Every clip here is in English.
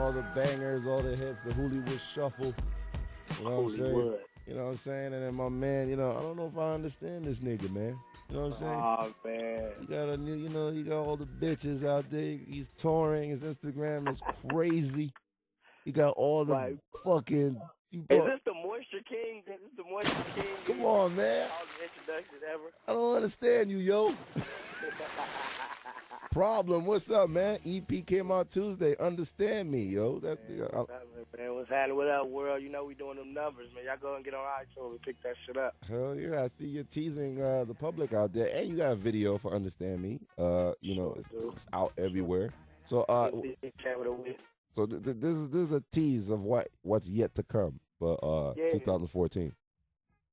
all the bangers, all the hits, the Whoolywood shuffle. You know what I'm saying? You know what I'm saying? And then my man, I don't know if I understand this nigga, man. You know what I'm saying? Oh, man. You got he got all the bitches out there. He's touring. His Instagram is crazy. He got all the fucking... Is this the Moisture King? Is this the Moisture King? Come on, man. All the introductions ever. I don't understand you, yo. Problem, what's up, man? EP came out Tuesday. Understand me, yo. Man, what's happening? What up, world? You know we doing them numbers, man. Y'all go and get on iTunes and pick that shit up. Hell yeah, I see you're teasing the public out there, and you got a video for Understand Me. It's out everywhere. So, this is a tease of what's yet to come for 2014.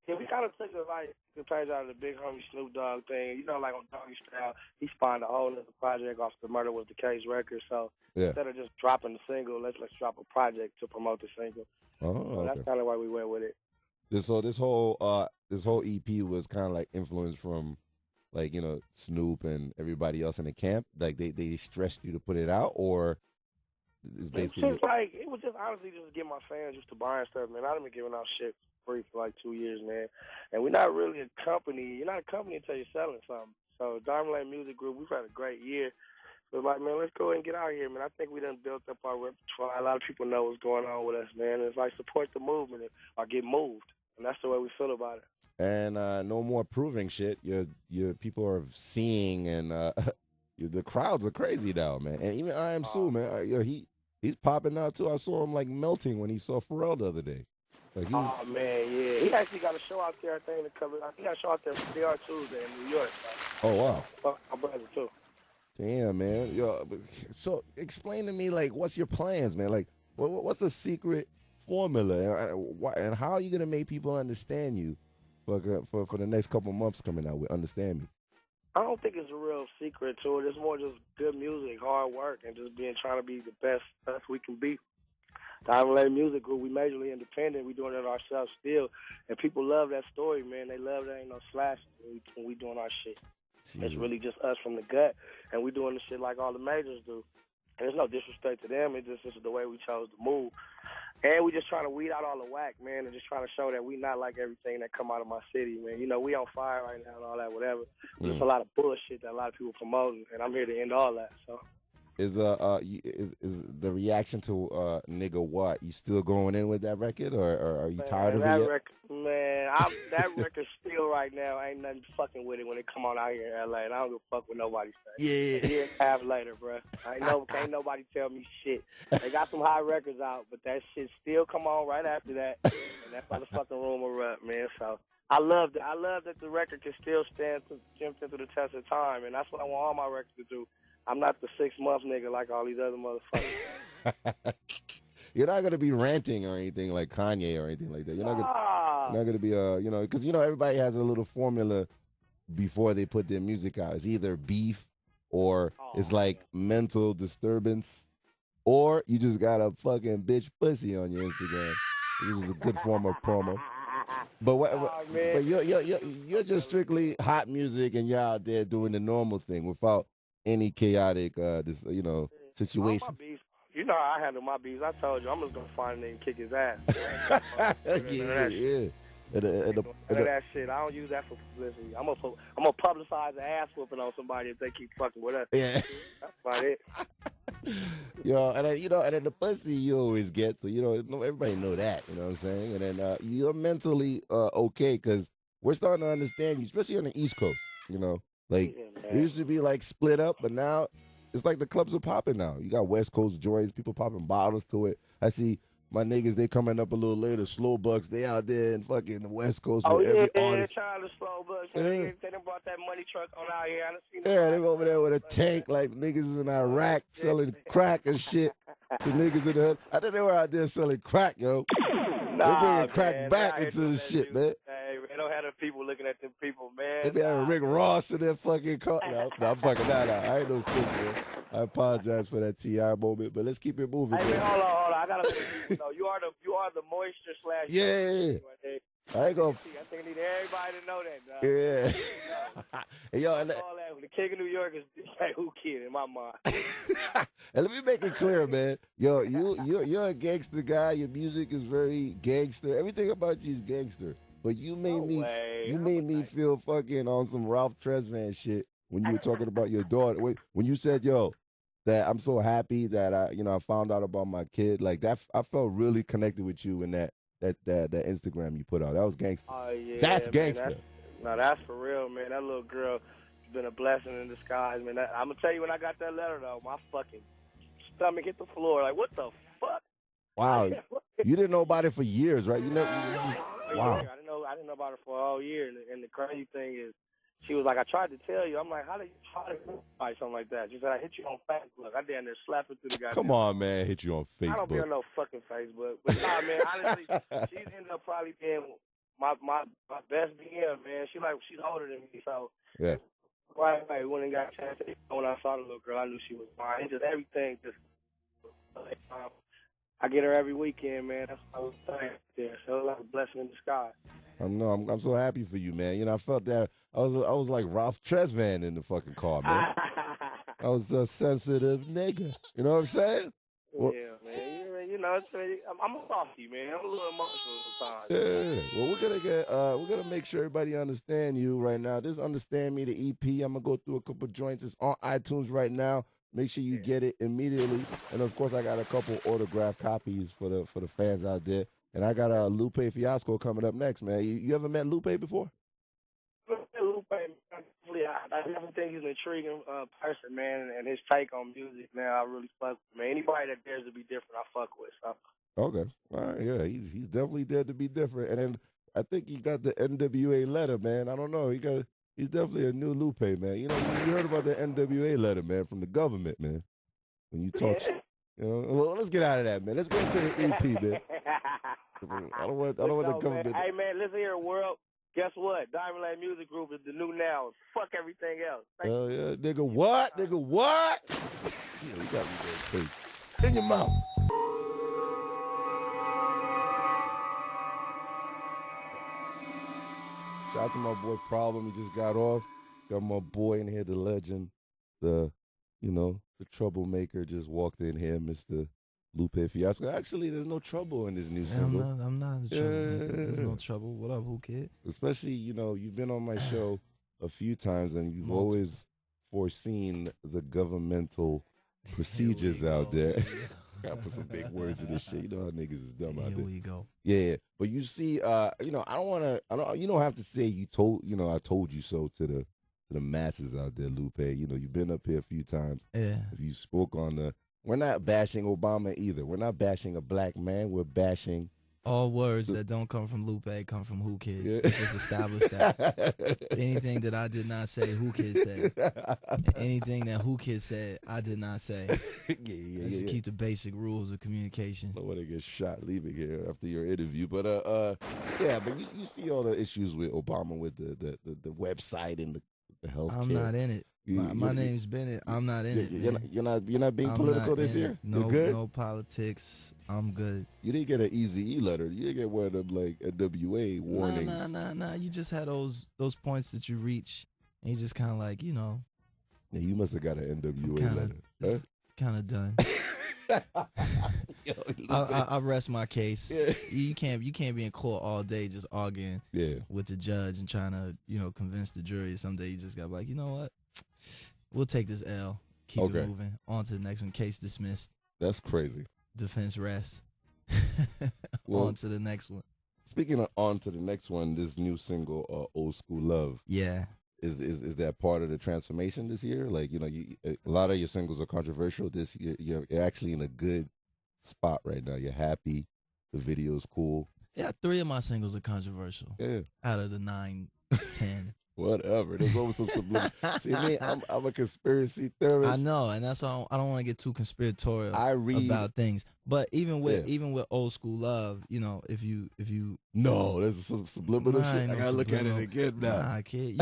Yeah, we kind of took the page out of the big homie Snoop Dogg thing. You know, like on Doggy Style, he spawned a whole other project off the Murder Was the Case record. So instead of just dropping the single, let's drop a project to promote the single. So that's kind of why we went with it. So this whole EP was kind of like influenced from, like, Snoop and everybody else in the camp. Like they stressed you to put it out, or it's basically it was just honestly just to get my fans used to buying stuff, man. I've been giving out shit free for like 2 years, man. And we're not really a company. You're not a company until you're selling something. So Diamond Lane Music Group, we've had a great year. So like, man, let's go ahead and get out here, man. I think we done built up our repertoire. A lot of people know what's going on with us, man. It's like support the movement or get moved. And that's the way we feel about it. And no more proving shit. Your people are seeing, and the crowds are crazy now, man. And even I Am Sue, man. He's popping out too. I saw him like melting when he saw Pharrell the other day. Like man, yeah. He actually got a show out there, I think, to cover. He got a show out there for DR Tuesday in New York. Oh, wow. My brother, too. Damn, man. Yo, so explain to me, like, what's your plans, man? Like, what's the secret formula? And how are you going to make people understand you for the next couple months coming out with Understand Me? I don't think it's a real secret to it. It's more just good music, hard work, and just trying to be the best we can be. Diamond Lane Music Group, we majorly independent. We doing it ourselves still, and people love that story, man. They love that ain't no slashes when we doing our shit. Jeez. It's really just us from the gut, and we doing the shit like all the majors do. And there's no disrespect to them. It's just the way we chose to move. And we just trying to weed out all the whack, man, and just trying to show that we not like everything that come out of my city, man. We on fire right now and all that, whatever. There's a lot of bullshit that a lot of people promoting, and I'm here to end all that, so. Is the reaction to Nigga What? You still going in with that record, or are you tired of it yet? That record still right now ain't nothing fucking with it when it come on out here in LA, and I don't give a fuck what nobody say. Yeah. A year and a half later, bro. Can't nobody tell me shit. They got some high records out, but that shit still come on right after that, and that motherfucking rumor up, man. So I love that the record can still stand through the test of time, and that's what I want all my records to do. I'm not the 6-month nigga like all these other motherfuckers. You're not gonna be ranting or anything like Kanye or anything like that. You're not gonna be because everybody has a little formula before they put their music out. It's either beef or it's like mental disturbance, or you just got a fucking bitch pussy on your Instagram. This is a good form of promo. But you're just strictly hot music, and you're out there doing the normal thing without any chaotic situation. How I handle my beefs. I told you, I'm just gonna find a nigga and kick his ass. yeah. That shit. I don't use that for publicity. I'm gonna publicize the ass whooping on somebody if they keep fucking with us. Yeah. That's about it. And then the pussy you always get, so everybody know that. You know what I'm saying? And then you're mentally okay, because we're starting to understand you, especially on the East Coast. Like, it used to be like split up, but now it's like the clubs are popping now. You got West Coast joints, people popping bottles to it. I see my niggas, they coming up a little later, Slow Bucks, they out there in fucking the West Coast with every artist. Trying to Slow Bucks. Yeah. They done brought that money truck on out here. They over there with a tank like niggas in Iraq selling crack and shit to niggas in the hood. I think they were out there selling crack, yo. They bringing crack back into the shit, man. They don't have the people looking at them people, man. They be having Rick Ross in their fucking car. No, I'm fucking that out. I ain't no snitch, man. I apologize for that T.I. moment, but let's keep it moving. Hey, man, hold on. I gotta let you know. You are the moisture / Yeah. I ain't gonna. I think I need everybody to know that, dog. Yeah. Hey, yo, all that. The king of New York is DJ Whoo Kid in my mind. And let me make it clear, man. Yo, you're a gangster guy. Your music is very gangster. Everything about you is gangster. But you made me feel fucking on some Ralph Tresvant shit when you were talking about your daughter. When you said, yo, that I'm so happy that I found out about my kid. Like that, I felt really connected with you in that Instagram you put out. That was gangster. Oh yeah, that's gangster. That's for real, man. That little girl has been a blessing in disguise, man. I'm gonna tell you, when I got that letter though, my fucking stomach hit the floor. Like, what the fuck? Wow, you didn't know about it for years, right? Wow. I didn't know about it for a whole year, and the crazy thing is, she was like, I tried to tell you. I'm like, how did you buy something like that? She said, I hit you on Facebook. I damn near slapped her through the goddamn. Come on, man, hit you on Facebook. I don't be on no fucking Facebook. But nah, man, honestly, she's ended up probably being my best BM, man. She's older than me, so yeah. Right, when I got a chance to, when I saw the little girl, I knew she was fine. Just everything, I get her every weekend, man. That's what I was saying there. So it's like a blessing in disguise. I know. I'm so happy for you, man. I felt that I was like Ralph Tresvant in the fucking car, man. I was a sensitive nigga. You know what I'm saying? Well, yeah, man. I'm a softy, man. I'm a little emotional sometimes. Yeah. Well, we're gonna make sure everybody understand you right now. This Understand Me, the EP. I'm gonna go through a couple joints. It's on iTunes right now. Make sure you get it immediately. And of course, I got a couple autographed copies for the fans out there. And I got a Lupe Fiasco coming up next, man. You ever met Lupe before? Lupe, I definitely think he's an intriguing person, man, and his take on music, man, I really fuck with, man. Anybody that dares to be different, I fuck with. So. Okay. All right, yeah, he's definitely dared to be different. And then I think he got the NWA letter, man. I don't know. He's definitely a new Lupe, man. You heard about the NWA letter, man, from the government, man. When you talk, well, let's get out of that, man. Let's get into the EP, man. I don't want the government. Man. Hey, man, listen here, world. Guess what? Diamond Lane Music Group is the new now. Fuck everything else. Hell yeah, nigga. What? Nigga, what? Yeah, you got me there, please. In your mouth. Shout out to my boy Problem. He just got off. Got my boy in here, the legend, the troublemaker just walked in here, Mr. Lupe Fiasco. Actually, there's no trouble in this new single. I'm not the troublemaker. There's no trouble. What up, Whoo Kid? Especially, you've been on my show a few times, and you've always foreseen the governmental procedures out there. Gotta put some big words in this shit. You know how niggas is dumb out there. Here we go. Yeah, but you see, I don't have to say I told you so to the masses out there, Lupe. You've been up here a few times. Yeah. You spoke on we're not bashing Obama either. We're not bashing a black man. We're bashing all words that don't come from Lupe come from Whoo Kid. Yeah. Just established that. Anything that I did not say, Whoo Kid said. Anything that Whoo Kid said, I did not say. Let's keep the basic rules of communication. I don't want to get shot leaving here after your interview, but but you see all the issues with Obama with the website and the health care. I'm not in it. My name's Bennett. I'm not in it. You're not being political this year? No, good? No politics. I'm good. You didn't get an Easy E letter. You didn't get one of them like NWA warnings. Nah. You just had those points that you reach, and you just kind of like, Yeah, you must have got an NWA letter. It's kind of done. I rest my case. Yeah. You can't be in court all day just arguing with the judge and trying to convince the jury. Someday you just got to be like, you know what? We'll take this L. Keep it moving. On to the next one. Case dismissed. That's crazy. Defense rests. On to the next one. Speaking of on to the next one, this new single, Old School Love. Yeah. Is that part of the transformation this year? Like, a lot of your singles are controversial. This year, you're actually in a good spot right now. You're happy. The video's cool. Yeah, 3 of my singles are controversial. Yeah. Out of the 9, 10. Whatever. There's always some subliminal. See me, I'm a conspiracy theorist. I know, and that's why I don't want to get too conspiratorial about things. But even with Old School Love, if you no, there's some subliminal shit. I gotta look at it again now. Nah, kid,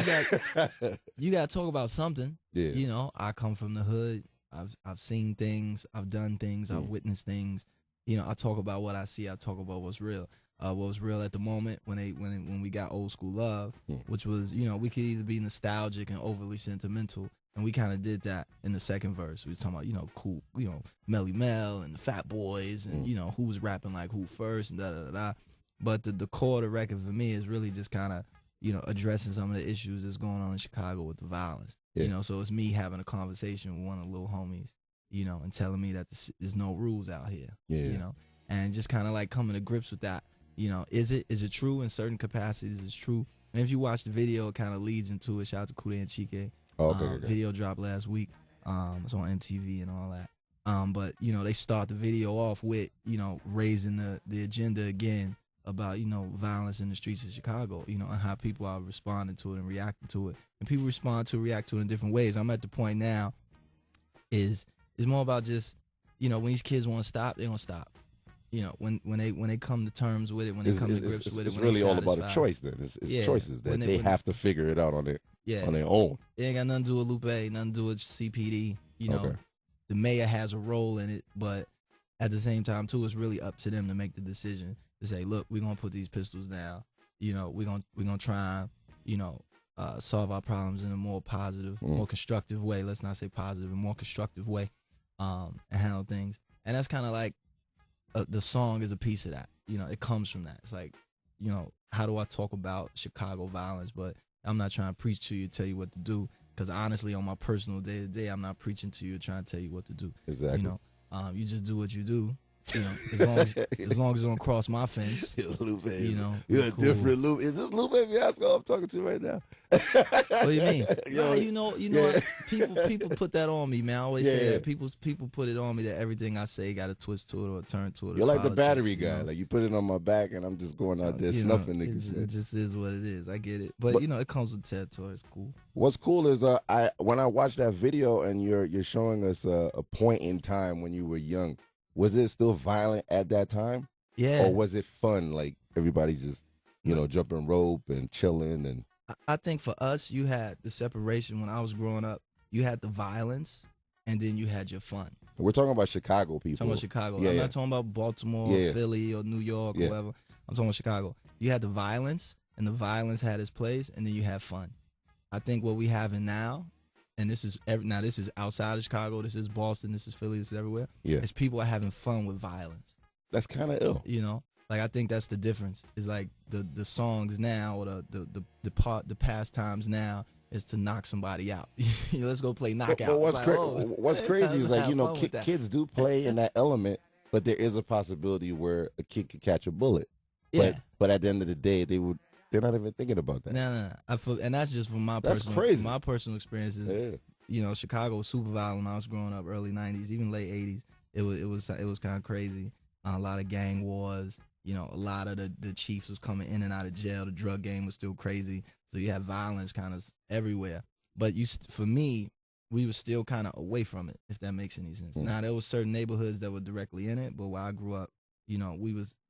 you got to talk about something. Yeah. I come from the hood. I've seen things. I've done things. I've witnessed things. I talk about what I see. I talk about what's real. what was real at the moment when we got Old School Love, which was, you know, we could either be nostalgic and overly sentimental, and we kind of did that in the second verse. We was talking about, you know, cool, you know, Melly Mel and the Fat Boys, and you know, who was rapping like who first, and da da da da. But the core of the record for me is really just kind of, you know, addressing some of the issues that's going on in Chicago with the violence. Yeah. You know, so it's me having a conversation with one of the little homies, you know, and telling me that there's no rules out here. Yeah. You know, and just kind of like coming to grips with that. You know, is it true in certain capacities? It's true. And if you watch the video, it kind of leads into it. Shout out to Kude and Chike. Okay. Video dropped last week. It's on MTV and all that. But, you know, they start the video off with, you know, raising the agenda again about, you know, violence in the streets of Chicago, you know, and how people are responding to it and reacting to it. And people react to it in different ways. I'm at the point now is more about just, you know, when these kids want to stop, they want to stop. You know, when they come to terms with it, when they come to grips with it, it's really all about a choice. Then it's choices that they have to figure it out on their own. It ain't got nothing to do with Lupe, nothing to do with CPD. You know, the mayor has a role in it, but at the same time too, it's really up to them to make the decision to say, look, we're gonna put these pistols down. You know, we're gonna try and, you know, solve our problems in a more positive, more constructive way. Let's not say positive, a more constructive way, and handle things. And that's kind of like. The song is a piece of that. You know, it comes from that. It's like, you know, how do I talk about Chicago violence? But I'm not trying to preach to you, tell you what to do. Because honestly, on my personal day-to-day, I'm not preaching to you, trying to tell you what to do. Exactly. You know, you just do what you do. You know, as long as you don't cross my fence. Lupe, you know, you're a different Lupe. Is this Lupe Fiasco I'm talking to right now? What do you mean? Nah, you know, people put that on me, man. I always say that people put it on me that everything I say got a twist to it or a turn to it. You're like the battery guy. Know? Like you put it on my back and I'm just going out there snuffing niggas. It just is what it is. I get it, but you know, it comes with territory. It's cool. What's cool is when I watched that video and you're showing us a point in time when you were young. Was it still violent at that time? Yeah. Or was it fun? Like everybody just, you know, jumping rope and chilling and. I think for us, you had the separation when I was growing up. You had the violence, and then you had your fun. We're talking about Chicago people. Talking about Chicago. I'm not talking about Baltimore, or Philly, or New York, or whatever. I'm talking about Chicago. You had the violence, and the violence had its place, and then you had fun. I think what we have now, and this is outside of Chicago. This is Boston. This is Philly. This is everywhere. Yeah, it's people are having fun with violence. That's kind of ill. You know, like I think that's the difference. Is like the songs now or the pastimes now is to knock somebody out. Let's go play knockout. But what's crazy is like, you know, kids do play in that element, but there is a possibility where a kid could catch a bullet. Yeah. But at the end of the day, they're not even thinking about that. No. And that's just from my personal experiences. You know, Chicago was super violent when I was growing up, early 90s, even late 80s. It was kind of crazy. A lot of gang wars. You know, a lot of the chiefs was coming in and out of jail. The drug game was still crazy. So you had violence kind of everywhere. But for me, we were still kind of away from it, if that makes any sense. Now, there was certain neighborhoods that were directly in it, but where I grew up, you know,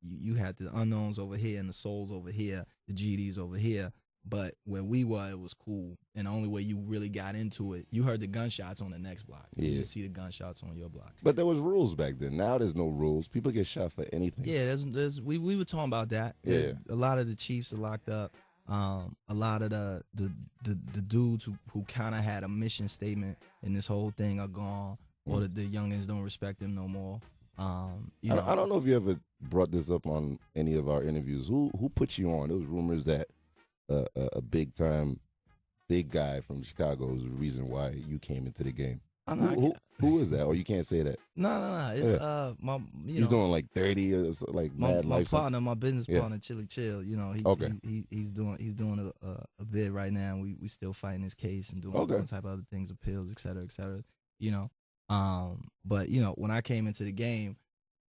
you had the unknowns over here and the souls over here, the GDs over here. But where we were, it was cool. And the only way you really got into it, you heard the gunshots on the next block. You didn't see the gunshots on your block. But there was rules back then. Now there's no rules. People get shot for anything. Yeah, we were talking about that. Yeah. A lot of the chiefs are locked up. A lot of the dudes who kind of had a mission statement in this whole thing are gone, or the youngins don't respect them no more. I don't know if you ever brought this up on any of our interviews. Who put you on? There was rumors that a big guy from Chicago is the reason why you came into the game. Who is that? Or you can't say that. No. It's he's doing like 30 or so, like mad life. My business partner, Chili Chill. You know, he's doing a bid right now. And we still fighting his case and doing all type of other things, appeals, et cetera, et cetera. You know, but you know, when I came into the game,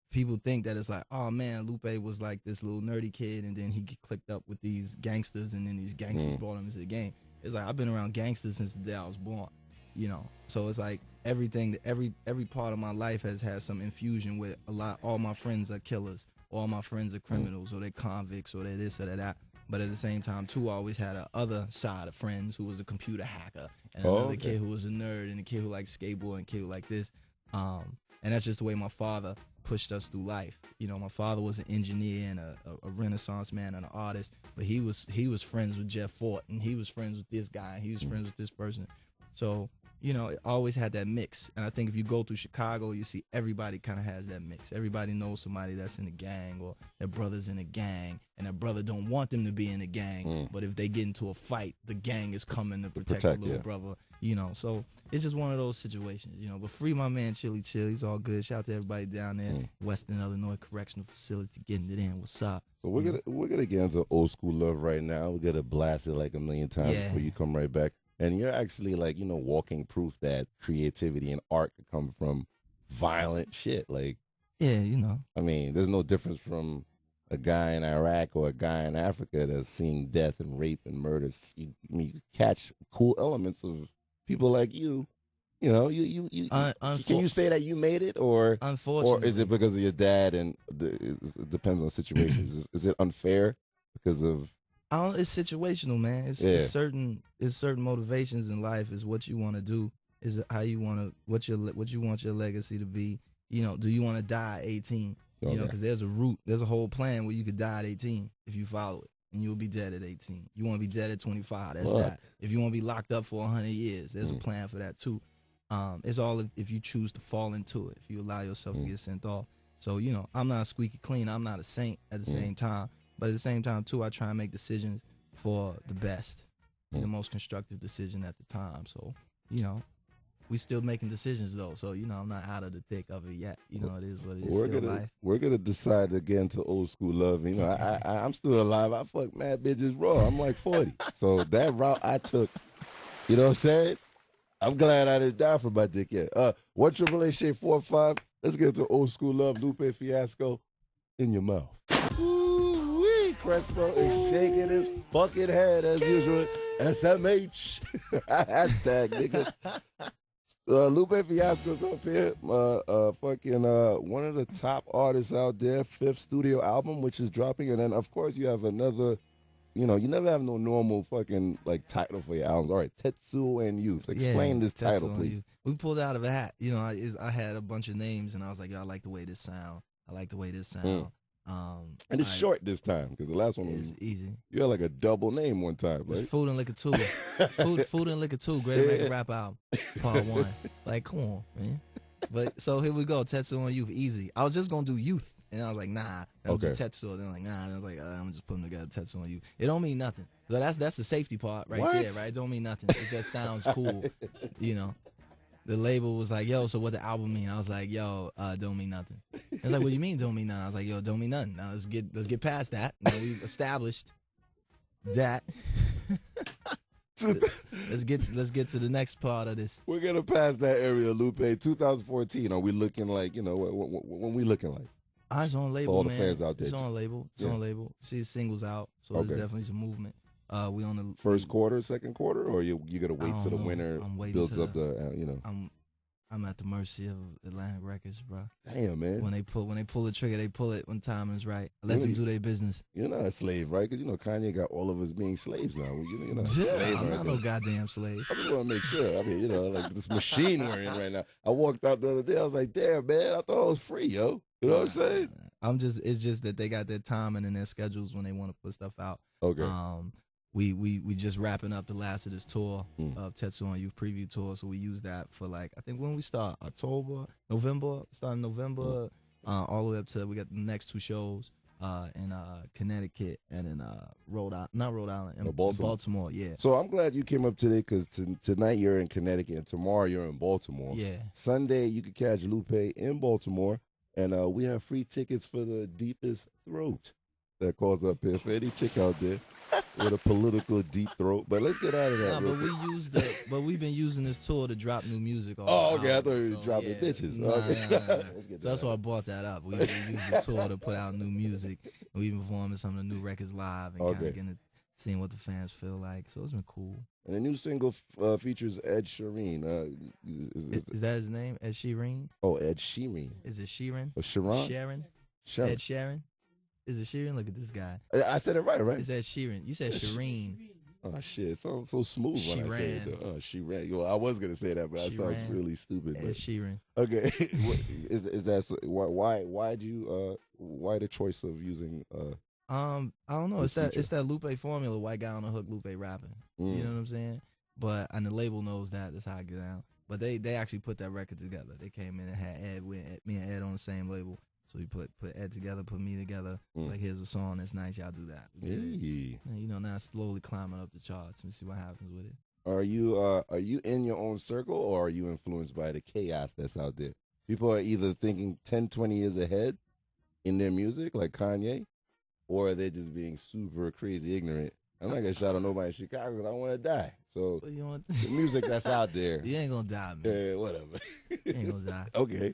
people think that it's like, oh man, Lupe was like this little nerdy kid, and then he clicked up with these gangsters, and then these gangsters brought him into the game. It's like I've been around gangsters since the day I was born. You know, so it's like every part of my life has had some infusion with all my friends are killers, all my friends are criminals, or they're convicts, or they're this or they're that. But at the same time, too, I always had a other side of friends who was a computer hacker, and another kid who was a nerd, and a kid who liked skateboard, and a kid who liked this. And And that's just the way my father pushed us through life. You know, my father was an engineer and a Renaissance man and an artist, but he was friends with Jeff Fort, and he was friends with this guy, and he was friends with this person. So, you know, it always had that mix. And I think if you go through Chicago, you see everybody kind of has that mix. Everybody knows somebody that's in a gang, or their brother's in a gang, and their brother don't want them to be in a gang. But if they get into a fight, the gang is coming to protect the little brother. You know, so it's just one of those situations, you know. But free my man Chili Chill. He's all good. Shout out to everybody down there, Western Illinois Correctional Facility, getting it in. What's up? So we're gonna get into old school love right now. We're gonna blast it like a million times before you come right back. And you're actually like, you know, walking proof that creativity and art could come from violent shit. Like, yeah, you know. I mean, there's no difference from a guy in Iraq or a guy in Africa that's seeing death and rape and murder. You catch cool elements of people like you. You know, you can you say that you made it, or unfortunately, or is it because of your dad? And it depends on situations. Is it unfair because of? It's situational, man. It's certain motivations in life. Is what you want to do. Is how you want to what you want your legacy to be. You know, do you want to die at 18? You know, because there's a whole plan where you could die at 18 if you follow it, and you'll be dead at 18. You want to be dead at 25. That's that. If you want to be locked up for 100 years, there's a plan for that too. It's all if you choose to fall into it, if you allow yourself to get sent off. So, you know, I'm not squeaky clean. I'm not a saint at the same time. But at the same time, too, I try and make decisions for the best and the most constructive decision at the time. So, you know, we still making decisions, though. So, you know, I'm not out of the thick of it yet. You know, it is what it is. Life. We're going to decide to get into old school love. You know, I'm still alive. I fuck mad bitches raw. I'm like 40. So that route I took, you know what I'm saying? I'm glad I didn't die for my dick yet. 1-888-45. Let's get into old school love. Lupe, Fiasco, in your mouth. Ooh-wee. Crespo is shaking his fucking head as usual. SMH. Hashtag, nigga. Lupe Fiasco's up here. Fucking one of the top artists out there. 5th studio album, which is dropping. And then, of course, you have another. You know, you never have no normal fucking like title for your albums. All right, Tetsuo and Youth. Explain this title, please. We pulled it out of a hat. You know, I had a bunch of names, and I was like, yo, I like the way this sound. I like the way this sound. And it's short this time because the last one was easy. You had like a double name one time, right? It's Food and Liquor 2. Food and Liquor 2, Great American Rap Album, Part 1. Like, come on, man. But so here we go, Tetsuo and Youth, easy. I was just gonna do Youth. And I was like, nah, I'll do Tetsuo. Then like, nah. And I was like, I'm just putting together Tetsuo on You. It don't mean nothing. So that's the safety part right there, right? It don't mean nothing. It just sounds cool, you know. The label was like, yo, so what the album mean? I was like, yo, don't mean nothing. It was like, what do you mean don't mean nothing? I was like, yo, don't mean nothing. Now let's get past that. Now we've established that. Let's get to the next part of this. We're gonna pass that area, Lupe. 2014. Are we looking like, you know, when we looking like? It's on label, all the man. fans out there. It's on label. It's on label. See the singles out, so there's definitely some movement. We on the first quarter, second quarter, or you gotta wait till the winter builds up the you know. I'm at the mercy of Atlantic Records, bro. Damn, man. When they pull the trigger, they pull it when time is right. I let them do their business. You're not a slave, right? Because you know Kanye got all of us being slaves now. You're not a slave. right I'm not no goddamn slave. I just want to make sure. I mean, you know, like this machine we're in right now. I walked out the other day. I was like, damn, man. I thought I was free, yo. You know what I'm saying? It's just that they got their timing and their schedules when they want to put stuff out. Okay. We just wrapping up the last of this tour of Tetsuo and Youth preview tour, so we use that for like I think when we start November, starting November, all the way up to we got the next 2 shows in Connecticut and in Baltimore. Yeah. So I'm glad you came up today because tonight you're in Connecticut and tomorrow you're in Baltimore. Yeah. Sunday you can catch Lupe in Baltimore, and we have free tickets for the Deepest Throat that calls up here for any chick out there. With a political deep throat, but let's get out of that. But we've been using this tour to drop new music. Okay, I thought you were dropping bitches. Nah. So that's why I brought that up. We used the tour to put out new music, and we've been performing some of the new records live and kind of getting seeing what the fans feel like. So it's been cool. And the new single features Ed Sheeran. Is that his name? Ed Sheeran? Oh, Ed Sheeran. Is it Sheeran? Or Sharon? Sharon? Ed Sheeran? Is it Sheeran? Look at this guy. I said it right? Is that Sheeran? You said Shireen. Oh shit! It sounds so smooth when I say it. Though. Oh, she ran. Well, I was gonna say that, but that sounds really stupid. Ed Sheeran. Okay, is that why the choice of using? I don't know. It's that Lupe formula. White guy on the hook, Lupe rapping. You know what I'm saying? But and the label knows that. That's how I get down. But they actually put that record together. They came in and had Ed with me and Ed on the same label. So we put Ed together, put me together. It's like, here's a song that's nice. Y'all do that. And, you know, now it's slowly climbing up the charts. Let me see what happens with it. Are you in your own circle, or are you influenced by the chaos that's out there? People are either thinking 10, 20 years ahead in their music, like Kanye, or they're just being super crazy ignorant. I'm not going to shout out nobody in Chicago because I want to die. So the music that's out there. You ain't going to die, man. Yeah, whatever. You ain't going to die. Okay.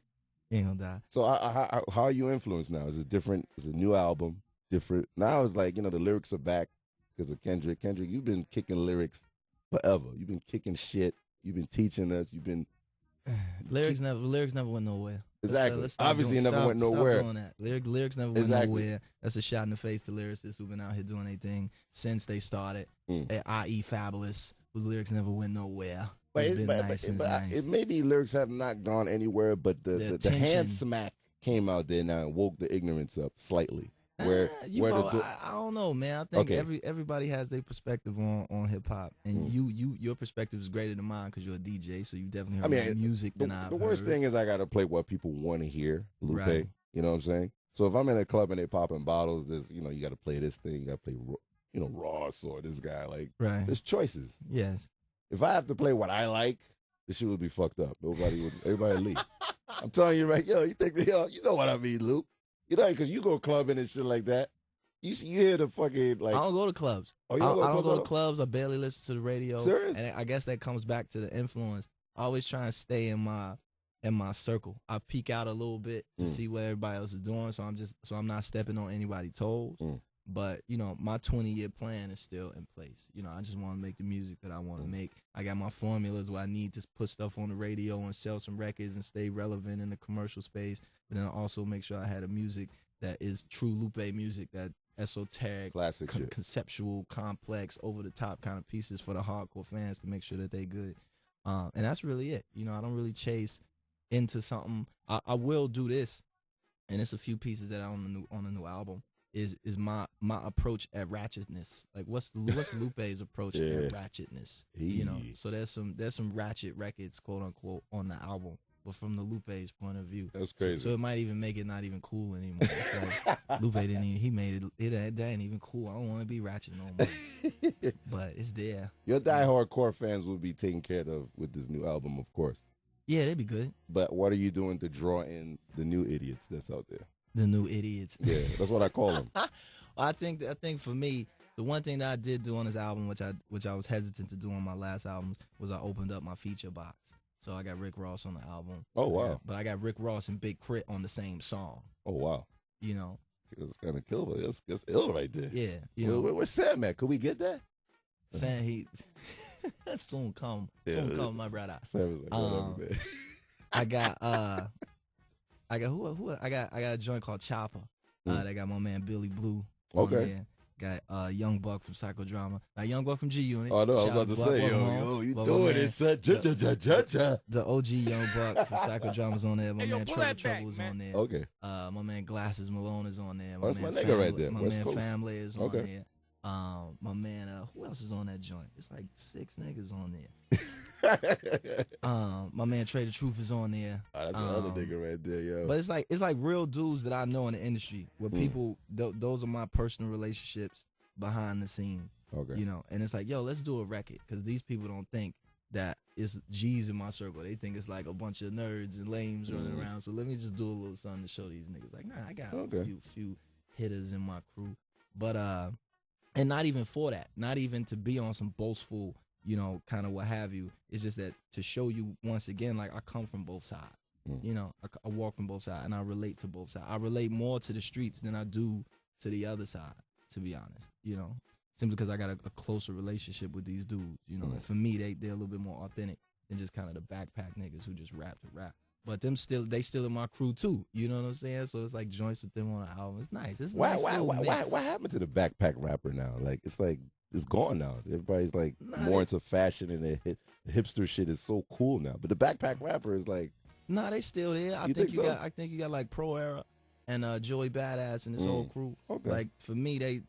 You ain't going to die. So how are you influenced now? Is it different? Is it a new album? Different? Now it's like, you know, the lyrics are back because of Kendrick. Kendrick, you've been kicking lyrics forever. You've been kicking shit. You've been teaching us. You've been... Lyrics never went nowhere. Exactly. Obviously, it never went nowhere. Stop doing that. Lyrics never went nowhere. That's a shot in the face to lyricists who've been out here doing their thing since they started. I.e. Fabulous, whose lyrics never went nowhere. It maybe lyrics have not gone anywhere, but the hand smack came out there now and woke the ignorance up slightly. I don't know, man. I think everybody has their perspective on hip hop, and your perspective is greater than mine because you're a DJ, so you definitely heard more music than I've heard. The worst thing is I got to play what people want to hear, Lupe. Right. You know what I'm saying? So if I'm in a club and they popping bottles, there's you got to play this thing, you got to play Ross or this guy. Like, there's choices. Yes. If I have to play what I like, this shit would be fucked up. Everybody would leave. I'm telling you, right? You know what I mean, Luke. You know, because you go clubbing and shit like that. You hear the fucking, like... I don't go to clubs. Oh, I don't go to clubs. I barely listen to the radio. Serious? And I guess that comes back to the influence. I always try and stay in my circle. I peek out a little bit to see what everybody else is doing, so I'm not stepping on anybody's toes. But, my 20-year plan is still in place. I just want to make the music that I want to make. I got my formulas where I need to put stuff on the radio and sell some records and stay relevant in the commercial space. But then I also make sure I had a music that is true Lupe music, that esoteric, classic conceptual, complex, over-the-top kind of pieces for the hardcore fans to make sure that they good. And that's really it. I don't really chase into something. I will do this, and it's a few pieces that are on the new album. Is my approach at ratchetness. Like what's Lupe's approach at ratchetness? So there's some ratchet records, quote unquote, on the album, but from the Lupe's point of view. That's crazy. So it might even make it not even cool anymore. It's like Lupe he made it that ain't even cool. I don't want to be ratchet no more. But it's there. Your diehard core fans will be taken care of with this new album, of course. Yeah, they'd be good. But what are you doing to draw in the new idiots that's out there? The new idiots. Yeah, that's what I call them. I think for me, the one thing that I did do on this album, which I was hesitant to do on my last albums, was I opened up my feature box. So I got Rick Ross on the album. Oh wow! But I got Rick Ross and Big Crit on the same song. Oh wow! It's kind of kill. That's ill right there. Yeah. Where's Sam at? Could we get that? Sam, he soon come, my brother. Sam is like, whatever, man. I got a joint called Chopper. That got my man Billy Blue. Okay. Got Young Buck from Psychodrama. Young Buck from G Unit. Oh no, I was about to say, you doing it, son. The OG Young Buck from Psychodrama's on there. My man Trevor Trouble is on there. Okay. My man Glasses Malone is on there. That's my nigga right there. My man Family is on there. My man, who else is on that joint? It's like 6 niggas on there. My man Trey the Truth is on there. That's another nigga right there, yo. But it's like real dudes that I know in the industry where people those are my personal relationships behind the scene. Okay. And it's like, yo, let's do a record because these people don't think that it's G's in my circle. They think it's like a bunch of nerds and lames running around. So let me just do a little something to show these niggas. Like, nah, I got a few hitters in my crew. But and not even for that, not even to be on some boastful, kind of what have you. It's just that to show you once again, like I come from both sides. I walk from both sides and I relate to both sides. I relate more to the streets than I do to the other side, to be honest. Simply because I got a closer relationship with these dudes. And for me, they're a little bit more authentic than just kind of the backpack niggas who just rap to rap. But they still in my crew too. You know what I'm saying? So it's like joints with them on the album. It's nice. It's why, nice. What happened to the backpack rapper now? Like it's gone now. Everybody's like more into fashion, and the hipster shit is so cool now. But the backpack rapper is like, nah, they still there. I think you got like Pro Era and Joey Badass and this whole crew. Okay. Like for me they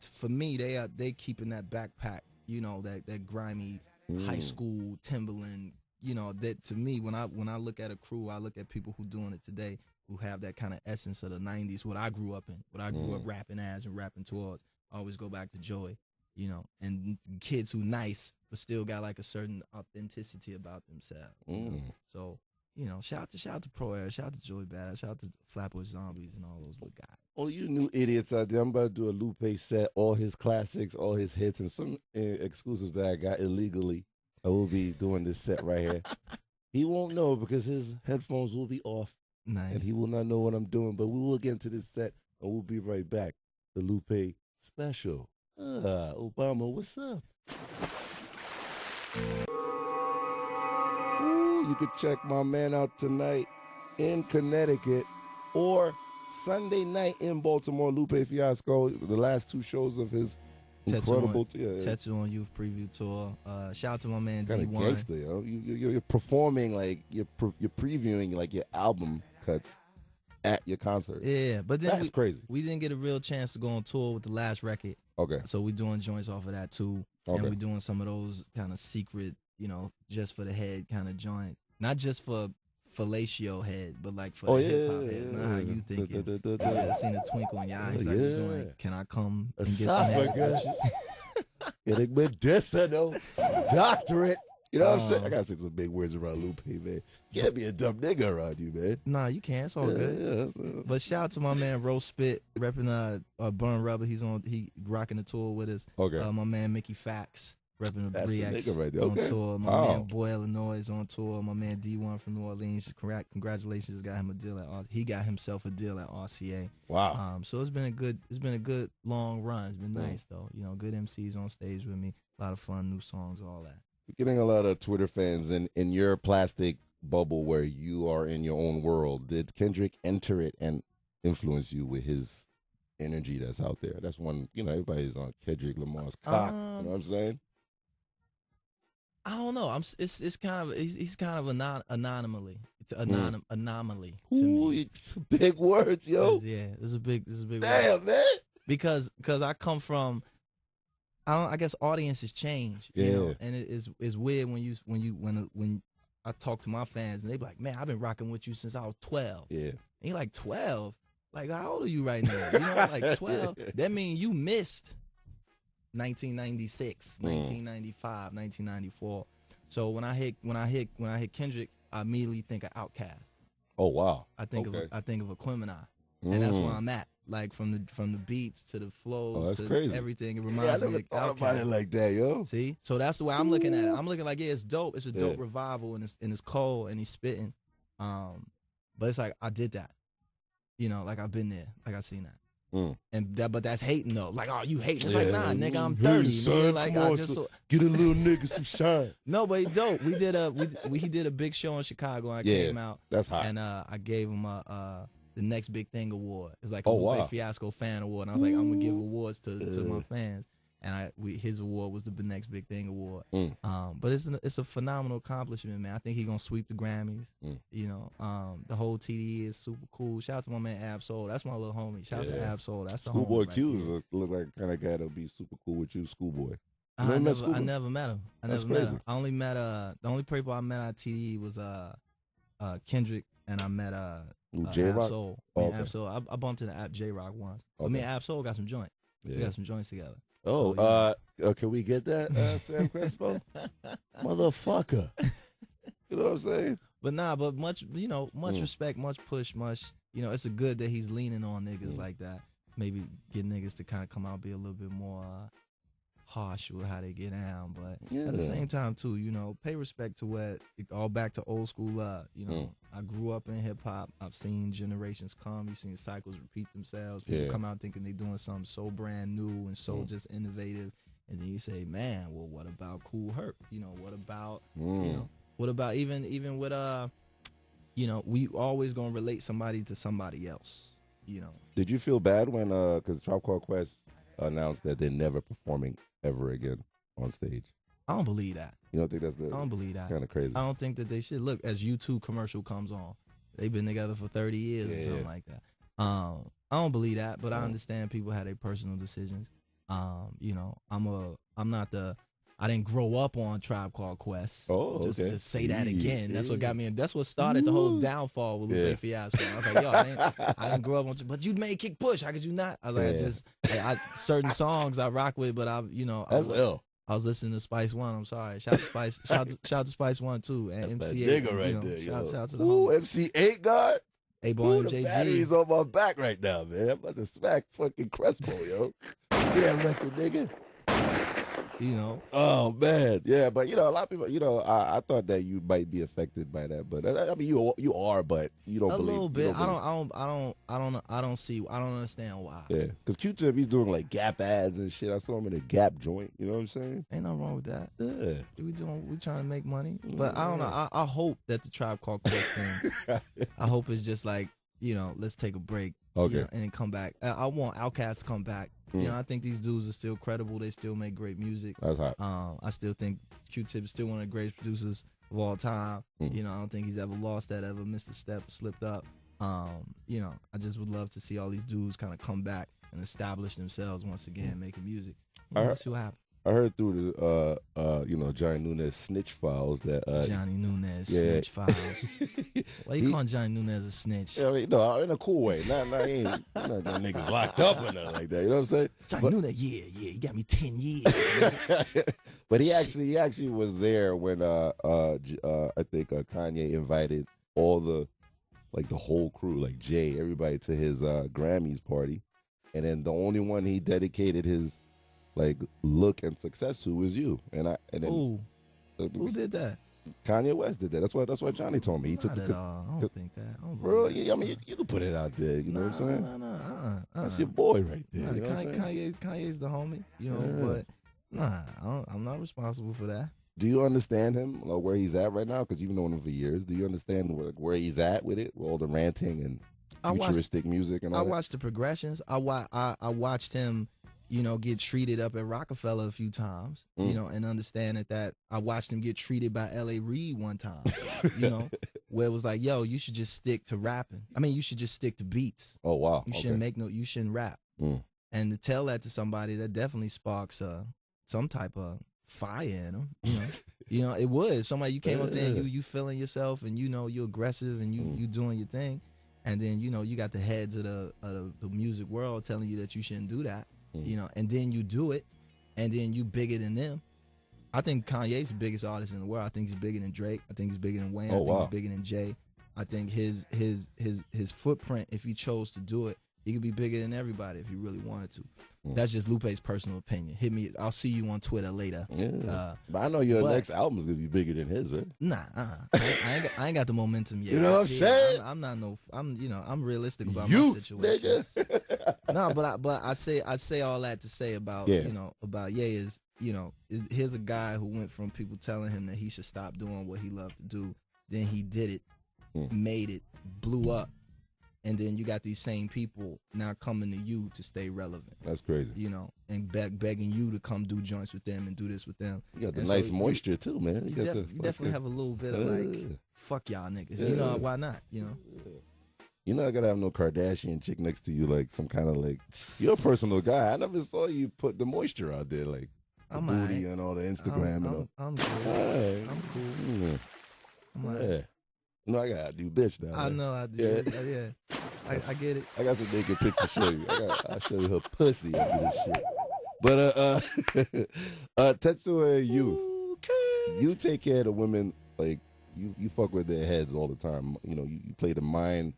keeping that backpack. You know that grimy high school Timberland. You know, that to me, when I look at a crew, I look at people who doing it today, who have that kind of essence of the 90s, what I grew up in, what I grew up rapping as and rapping towards. I always go back to Joey, you know, and kids who nice, but still got like a certain authenticity about themselves. You know? So, you know, shout out to Pro Air, shout out to Joey Badass, shout out to Flatbush Zombies and all those little guys. Oh, you new idiots out there. I'm about to do a Lupe set, all his classics, all his hits, and some exclusives that I got illegally. I will be doing this set right here. He won't know because his headphones will be off. Nice. And he will not know what I'm doing, but we will get into this set, and we'll be right back. The Lupe special. Obama, what's up? Ooh, you can check my man out tonight in Connecticut or Sunday night in Baltimore. Lupe Fiasco, the last 2 shows of his incredible Tattoo on Youth preview tour. Shout out to my man D1. Kind of gangster, yo. You're performing like you're previewing like your album cuts at your concert. Yeah, but then that's crazy. We didn't get a real chance to go on tour with the last record. Okay. So we doing joints off of that too, and we doing some of those kind of secret, you know, just for the head kind of joints. Not just for fellatio head, but like for hip hop heads. Not how you think it. I seen a twinkle in your eyes. Like joint. Can I come and get some head? Getting medicinal doctorate. You know what I'm saying? I gotta say some big words around Lupe, man. You can't be a dumb nigga around you, man. Nah, you can't. It's all good. Yeah, but shout out to my man Ro Spit, repping Burn Rubber. He rocking the tour with us. Okay. My man Mickey Fax, repping the Rex right there. on tour. My man Boy Illinois is on tour. My man D1 from New Orleans. Congratulations, got him a deal at he got himself a deal at RCA. Wow. So it's been a good long run. It's been nice though. You know, good MCs on stage with me. A lot of fun, new songs, all that. You're getting a lot of Twitter fans in your plastic bubble where you are in your own world. Did Kendrick enter it and influence you with his energy that's out there? That's one, you know, everybody's on Kendrick Lamar's cock. You know what I'm saying? I don't know. It's kind of he's kind of an anomaly. It's an anomaly to me. It's big words, yo. Yeah, this is a big damn word. Man. Because I come from I guess audiences change, you know, and it's weird when I talk to my fans and they be like, man, I've been rocking with you since I was 12. Yeah. And you're like 12? Like how old are you right now? You know, like 12. That means you missed 1996, 1995, 1994. So when I hit Kendrick, I immediately think of Outkast. Oh wow. I think of Aquemini. And that's where I'm at. Like from the beats to the flows to crazy. Everything. It reminds me of Outkast. Thought about it like that, yo. See? So that's the way I'm looking at it. I'm looking like, it's dope. It's a dope revival and it's cold and he's spitting. But it's like I did that. You know, like I've been there. Like I've seen that. But that's hating though. Like, oh, you hating? It's like, nah, nigga, I'm 30. Son, like I just get a little nigga some shine. No, but he dope. He did a big show in Chicago and I came out. That's hot. And I gave him the Next Big Thing award. It's like a Lupe Fiasco fan award. And I was like, I'm gonna give awards to my fans. And his award was the Next Big Thing award. But it's a phenomenal accomplishment, man. I think he's gonna sweep the Grammys. You know, the whole TDE is super cool. Shout out to my man Ab Soul. That's my little homie. Shout out to Ab Soul. That's the Schoolboy homie. Q look like kind of guy that'll be super cool with you, Schoolboy. I never met him. I only met the only people I met at TDE was Kendrick and I met Ab Soul. Ab Soul. I bumped into J Rock once. But me and Ab Soul got some joint. We got some joints together. Oh, so, can we get that, Sam Crespo? Motherfucker. You know what I'm saying? But much respect, much push, it's a good that he's leaning on niggas like that. Maybe get niggas to kind of come out, be a little bit more harsh with how they get down. But at the same time, too, you know, pay respect to all back to old school love. You know, I grew up in hip hop. I've seen generations come. You've seen cycles repeat themselves. People come out thinking they're doing something so brand new and so just innovative. And then you say, man, well, what about Cool Herc? You know, what about, you know, what about even with you know, we always gonna relate somebody to somebody else. You know. Did you feel bad when because Tribe Called Quest announced that they're never performing ever again on stage? I don't believe that. You don't think that's I don't believe that. Kind of crazy. I don't think that they should. Look, as U2 commercial comes on, they've been together for 30 years or something like that. I don't believe that, but I understand people had their personal decisions. You know, I didn't grow up on Tribe Called Quest. Oh, just okay. to say that again. That's what got me in. That's what started the whole downfall with Lupe Fiasco. I was like, yo, I didn't grow up on, but you made Kick Push. How could you not? I was like, certain songs I rock with, but I was listening to Spice One. I'm sorry. Shout to Spice. shout to Spice One too. And that's MC8. That nigga right there. Shout to the MC8 God. A-Ball and the JG. battery's on my back right now, man. I'm about to smack fucking Crespo, yo. Get that record, nigga. You know. Oh man, yeah, but you know, a lot of people, you know, I thought that you might be affected by that, but I mean, you are, but you don't believe. A little bit. I don't understand why. Yeah, because Q-Tip, he's doing like Gap ads and shit. I saw him in a Gap joint. You know what I'm saying? Ain't nothing wrong with that. Yeah, we trying to make money, but I don't know. I hope that the Tribe Called Quest thing. I hope it's just like, you know, let's take a break. Okay. You know, and then come back. I want Outkast to come back. You know, I think these dudes are still credible. They still make great music. That's hot. I still think Q-Tip is still one of the greatest producers of all time. You know, I don't think he's ever lost that, ever missed a step, slipped up. You know, I just would love to see all these dudes kind of come back and establish themselves once again, making music. You know, let's see what happens. I heard through the you know, Johnny Nunez snitch files that Johnny Nunez snitch files. Why you calling Johnny Nunez a snitch? Yeah, I mean, no, in a cool way. Not he ain't not no niggas locked up or nothing like that. You know what I'm saying? Johnny Nunez, you got me 10 years. But he actually was there when I think Kanye invited all the whole crew, like Jay, everybody to his Grammys party, and then the only one he dedicated his look and success to was you. Who did that? Kanye West did that. That's what Johnny told me. He took I don't think that. Bro, I mean, you can put it out there. You know what I'm saying? No. That's your boy right there. You know Kanye's the homie. You know, but I'm not responsible for that. Do you understand him, where he's at right now? Because you've known him for years. Do you understand where he's at with it, with all the ranting and futuristic music and all that? I watched the progressions. I watched him, you know, get treated up at Rockefeller a few times, you know, and understand that I watched him get treated by L.A. Reid one time, you know, where it was like, yo, you should just stick to rapping. I mean, you should just stick to beats. Oh, wow. You shouldn't rap. And to tell that to somebody, that definitely sparks some type of fire in them, you know. You know, it would. If somebody, you came up there and you feeling yourself and, you know, you're aggressive and you doing your thing. And then, you know, you got the heads of the music world telling you that you shouldn't do that. You know, and then you do it, and then you bigger than them. I think Kanye's the biggest artist in the world. I think he's bigger than Drake. I think he's bigger than Wayne. I think he's bigger than Jay. I think his footprint, if he chose to do it, he could be bigger than everybody if he really wanted to. That's just Lupe's personal opinion. Hit me. I'll see you on Twitter later. Yeah. But I know your next album is gonna be bigger than his, right? Nah, I ain't got the momentum yet. You know what I'm saying? I'm realistic about Youth, my situation. No, nigga. but I say all that to say about you know, about Ye is, you know, here's a guy who went from people telling him that he should stop doing what he loved to do, then he did it, made it, blew up. And then you got these same people now coming to you to stay relevant. That's crazy. You know, and begging you to come do joints with them and do this with them. You got the nice moisture too, man. You definitely have a little bit of fuck y'all niggas. You know, why not? You know? You're not gonna have no Kardashian chick next to you, like some kind of you're a personal guy. I never saw you put the moisture out there, like the booty and all the Instagram. I'm cool. I'm cool. Yeah. No, I got a new bitch now. I know I did. Yeah. I get it. I got some naked pics to show you. I'll show you her pussy after this shit. But touch to her youth. You take care of the women, like you fuck with their heads all the time. You know, you play the mind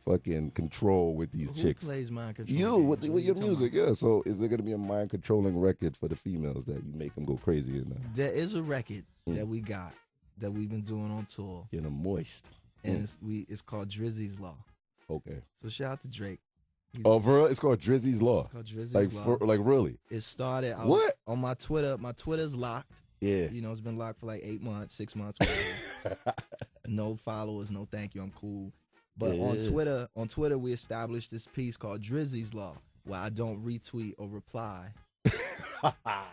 fucking control with these chicks. Who plays mind control? You with your music, yeah. So is there gonna be a mind controlling record for the females that you make them go crazy in? There is a record that we got that we've been doing on tour. Getting them moist. And it's called Drizzy's Law. Okay. So shout out to Drake. For real? It's called Drizzy's Law. It's called Drizzy's Law. Like really? It started on my Twitter. My Twitter's locked. Yeah. You know, it's been locked for like 8 months, 6 months, whatever. No followers, no thank you, I'm cool. But on Twitter, we established this piece called Drizzy's Law, where I don't retweet or reply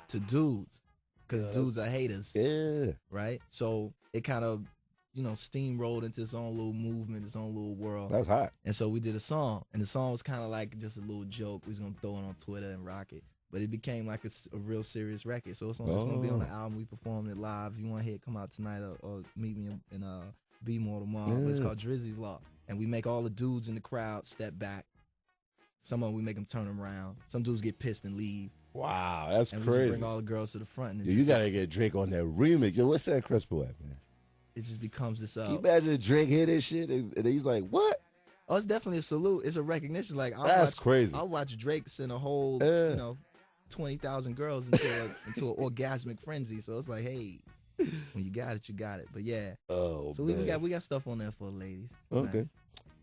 to dudes, because dudes are haters. Yeah. Right? So it kind of, steamrolled into its own little movement, its own little world. That's hot. And so we did a song, and the song was kind of like just a little joke. We was going to throw it on Twitter and rock it. But it became like a real serious record. So it's going to be on the album. We performed it live. If you want to hear it, come out tonight or meet me in Be More tomorrow. Yeah. But it's called Drizzy's Law. And we make all the dudes in the crowd step back. Some of them, we make them turn around. Some dudes get pissed and leave. Wow, that's and crazy. We just bring all the girls to the front. And you got to get Drake on that remix. Yo, what's that Crespo at, man? It just becomes this. Can you imagine Drake hear this shit and he's like, what? Oh, it's definitely a salute. It's a recognition. Like that's crazy. I'll watch Drake send a whole, 20,000 girls into an orgasmic frenzy. So it's like, hey, when you got it, you got it. But yeah. Oh, so we got stuff on there for the ladies. It's okay. Nice.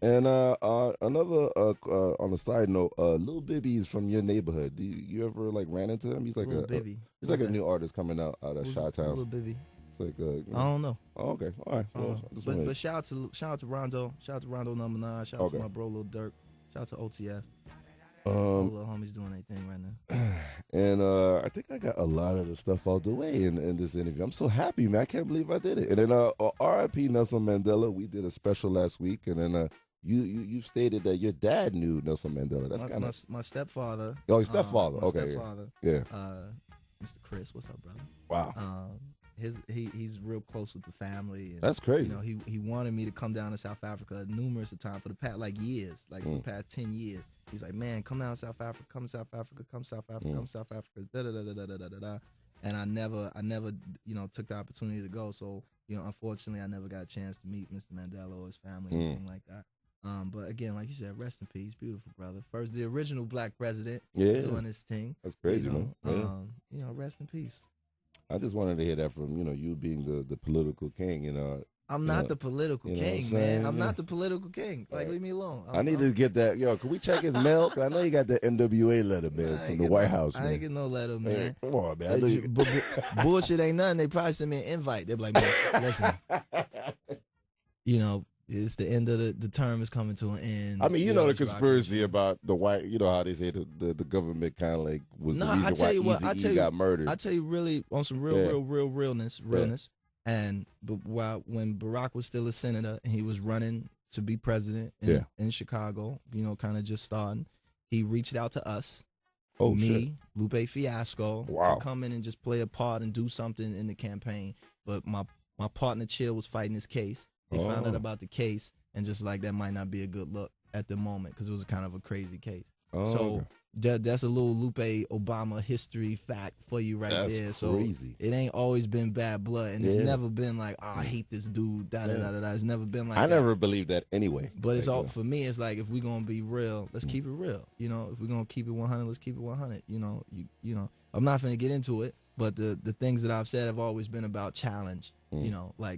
And another on a side note, Lil Bibby's from your neighborhood. Do you ever like ran into him? He's like he's like a new artist coming out of Chi-Town. Lil Bibby. Like, I don't know. Oh, okay, all right. Well, but shout out to Rondo. Shout out to Rondo number 9. Shout out to my bro Lil Durk. Shout out to OTF. All the homies doing their thing right now. And I think I got a lot of the stuff out the way in this interview. I'm so happy, man. I can't believe I did it. And then R.I.P. Nelson Mandela. We did a special last week, and then you stated that your dad knew Nelson Mandela. That's kind of my stepfather. Oh, your stepfather. Okay. Stepfather. Yeah. Mr. Chris, what's up, brother? Wow. He's real close with the family. And, that's crazy. He wanted me to come down to South Africa numerous of times for the past years, for the past 10 years. He's like, man, come down to South Africa, come to South Africa, come to South Africa, come to South Africa, da da da da da da da. And I never, took the opportunity to go. So, unfortunately, I never got a chance to meet Mr. Mandela or his family or anything like that. But again, like you said, rest in peace, beautiful brother. First, the original black president doing his thing. That's crazy, man. Rest in peace. I just wanted to hear that from you being the political king. I'm not the political king, man. I'm not the political king. Leave me alone. I need to get that. Yo, can we check his mail? Cause I know you got the NWA letter, man, from the White House. I ain't get no letter, man. Come on, man. Bullshit ain't nothing. They probably send me an invite. They're like, man, listen. It's the end of the term is coming to an end. I mean, the conspiracy about the white, how they say the government kind of was the reason why Eazy-E got murdered. I tell you really on some real realness. And when Barack was still a senator and he was running to be president in Chicago, kind of just starting, he reached out to us, Lupe, Fiasco, to come in and just play a part and do something in the campaign. But my partner Chill was fighting his case. They found out about the case, and just like that might not be a good look at the moment because it was kind of a crazy case. That's a little Lupe Obama history fact for you there. So crazy. It ain't always been bad blood, and it's never been like, I hate this dude, da da da da da. It's never been like I never believed that anyway. But it's all for me. It's like if we're gonna be real, let's keep it real. If we're gonna keep it 100, let's keep it 100. I'm not gonna get into it, but the things that I've said have always been about challenge.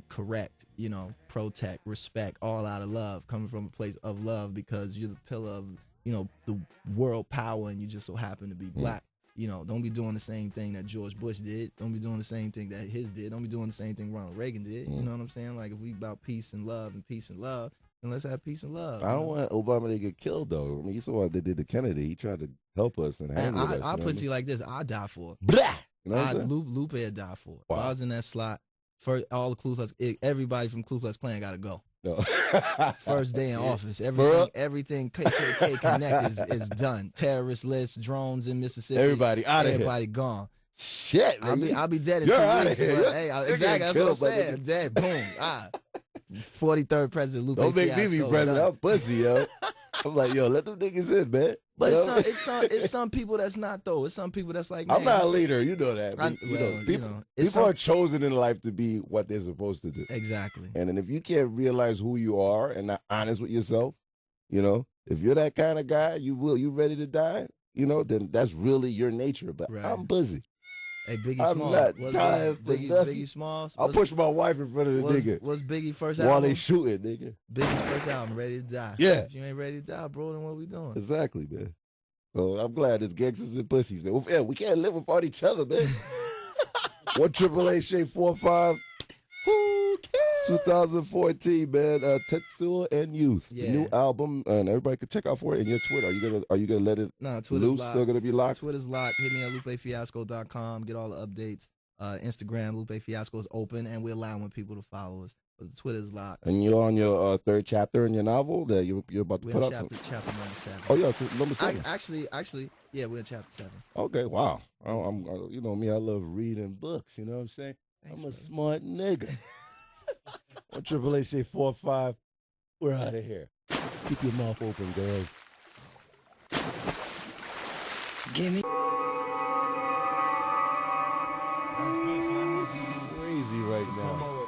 Correct, protect, respect, all out of love, coming from a place of love because you're the pillar of, the world power and you just so happen to be black. Don't be doing the same thing that George Bush did. Don't be doing the same thing that his did. Don't be doing the same thing Ronald Reagan did. You know what I'm saying? Like if we about peace and love, then let's have peace and love. I don't want Obama to get killed though. I mean, you saw what they did to Kennedy. He tried to help us and hang with us. I'll put you like this. I'd die for it. Blah! You know what I'm saying? Lupe would die for it. Wow. If I was in that slot, first, all the Ku Klux, everybody from Ku Klux Klan got to go. No. First day in office, everything KKK Connect is done. Terrorist list, drones in Mississippi. Everybody out of here. Everybody gone. Shit, I'll be dead in 2 weeks. Exactly, that's what I'm saying. I'm dead. Boom. 43rd President Lupe. Don't make me be president. I'm pussy, yo. I'm like, yo, let them niggas in, man. But it's some people that's not though. It's some people that's like, man, I'm not a leader. You know that. People are chosen in life to be what they're supposed to do. Exactly. And then if you can't realize who you are and not honest with yourself, if you're that kind of guy, you ready to die, then that's really your nature. But I'm busy. Hey, Biggie I'm Smalls. not dying for nothing. Biggie Smalls. I'll push my wife in front of the nigga. What's Biggie first album? While they shooting, nigga. Biggie's first album, Ready to Die. Yeah. If you ain't ready to die, bro, then what we doing? Exactly, man. So I'm glad it's gangsters and pussies, man. Yeah, we can't live without each other, man. 1-888-SHADE-45. Whoo Kid. 2014, man. Tetsuo and Youth, the new album, and everybody can check out for it. And your Twitter, are you gonna let it? Nah, Twitter's loose? locked. Still gonna be locked. Twitter's locked. Hit me at lupefiasco.com. Get all the updates. Instagram, Lupe Fiasco is open, and we're allowing people to follow us. But the Twitter's locked. And you're on your third chapter in your novel that you're about to put up. Chapter number 7. Oh yeah, number 7. Actually, yeah, we're in chapter 7. Okay, wow. I'm you know me, I love reading books. You know what I'm saying? I'm a smart nigga. On Triple H 45, we're out of here. Keep your mouth open, girls. Give me. It's crazy right now.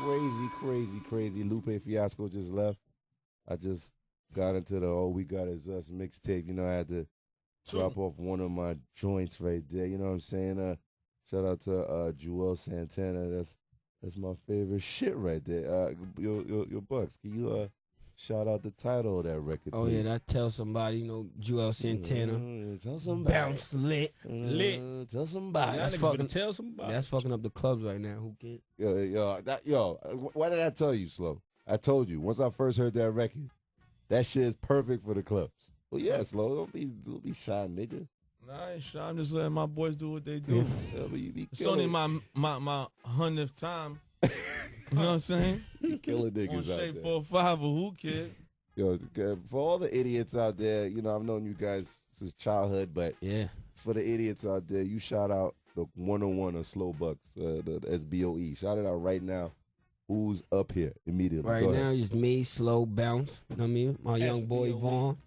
It's crazy. Lupe Fiasco just left. I just got into the We Got Is Us mixtape. You know, I had to drop off one of my joints right there. You know what I'm saying? Shout out to Joel Santana. That's my favorite shit right there. Your Bucks, can you shout out the title of that record? Oh, please? yeah, that Tell Somebody, Joel Santana. Tell somebody. Bounce lit. Tell somebody. That's fucking up the clubs right now. Who Kid? Why did I tell you, Slow? I told you. Once I first heard that record, that shit is perfect for the clubs. Well, yeah, Slow. Don't be shy, nigga. Nah, I ain't shy. I'm just letting my boys do what they do. Yeah, but you be it's only my 100th time. You know what I'm saying? You killing niggas on out there. Shape 45 or Whoo Kid. Yo, for all the idiots out there, I've known you guys since childhood, but for the idiots out there, you shout out the 101 of Slow Bucks, the SBOE. Shout it out right now. Who's up here immediately? Right now, it's me, Slow, Bounce. You know what I mean? My young boy, Vaughn.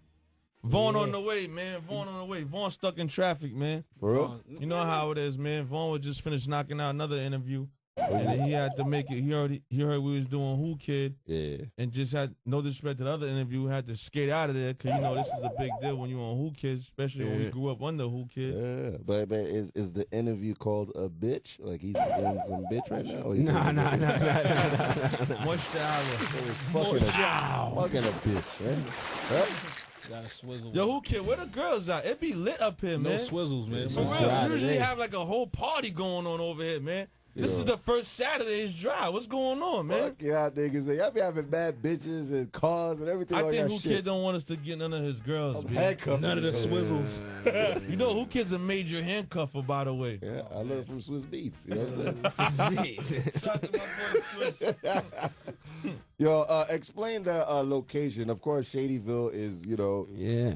Vaughn on the way, man. Vaughn on the way. Vaughn stuck in traffic, man. For real? You know how it is, man. Vaughn was just finished knocking out another interview. And then he had to make it. He heard we was doing Whoo Kid. Yeah. And just had no disrespect to the other interview. Had to skate out of there because this is a big deal when you on Whoo Kid, especially when we grew up under Whoo Kid. Yeah. But is the interview called a bitch? Like he's doing some bitch right now? Nah. Much the hour. Fucking a bitch, man. Huh? Got a swizzle. Yo, Whoo Kid, where the girls at? It be lit up here, man. No swizzles, man. For real, we usually have like a whole party going on over here, man. This is the first Saturday it's dry. What's going on, man? Fuck y'all niggas, man. Y'all be having bad bitches and cars and everything. I think Whoo Kid don't want us to get none of his girls, man. None of the swizzles. You know, Whoo Kid's a major handcuffer, by the way. Yeah, I learned from Swiss Beats. You know what I'm saying? Swiss Shout out to my boy Swiss. Yo, explain the location. Of course, Shadyville is,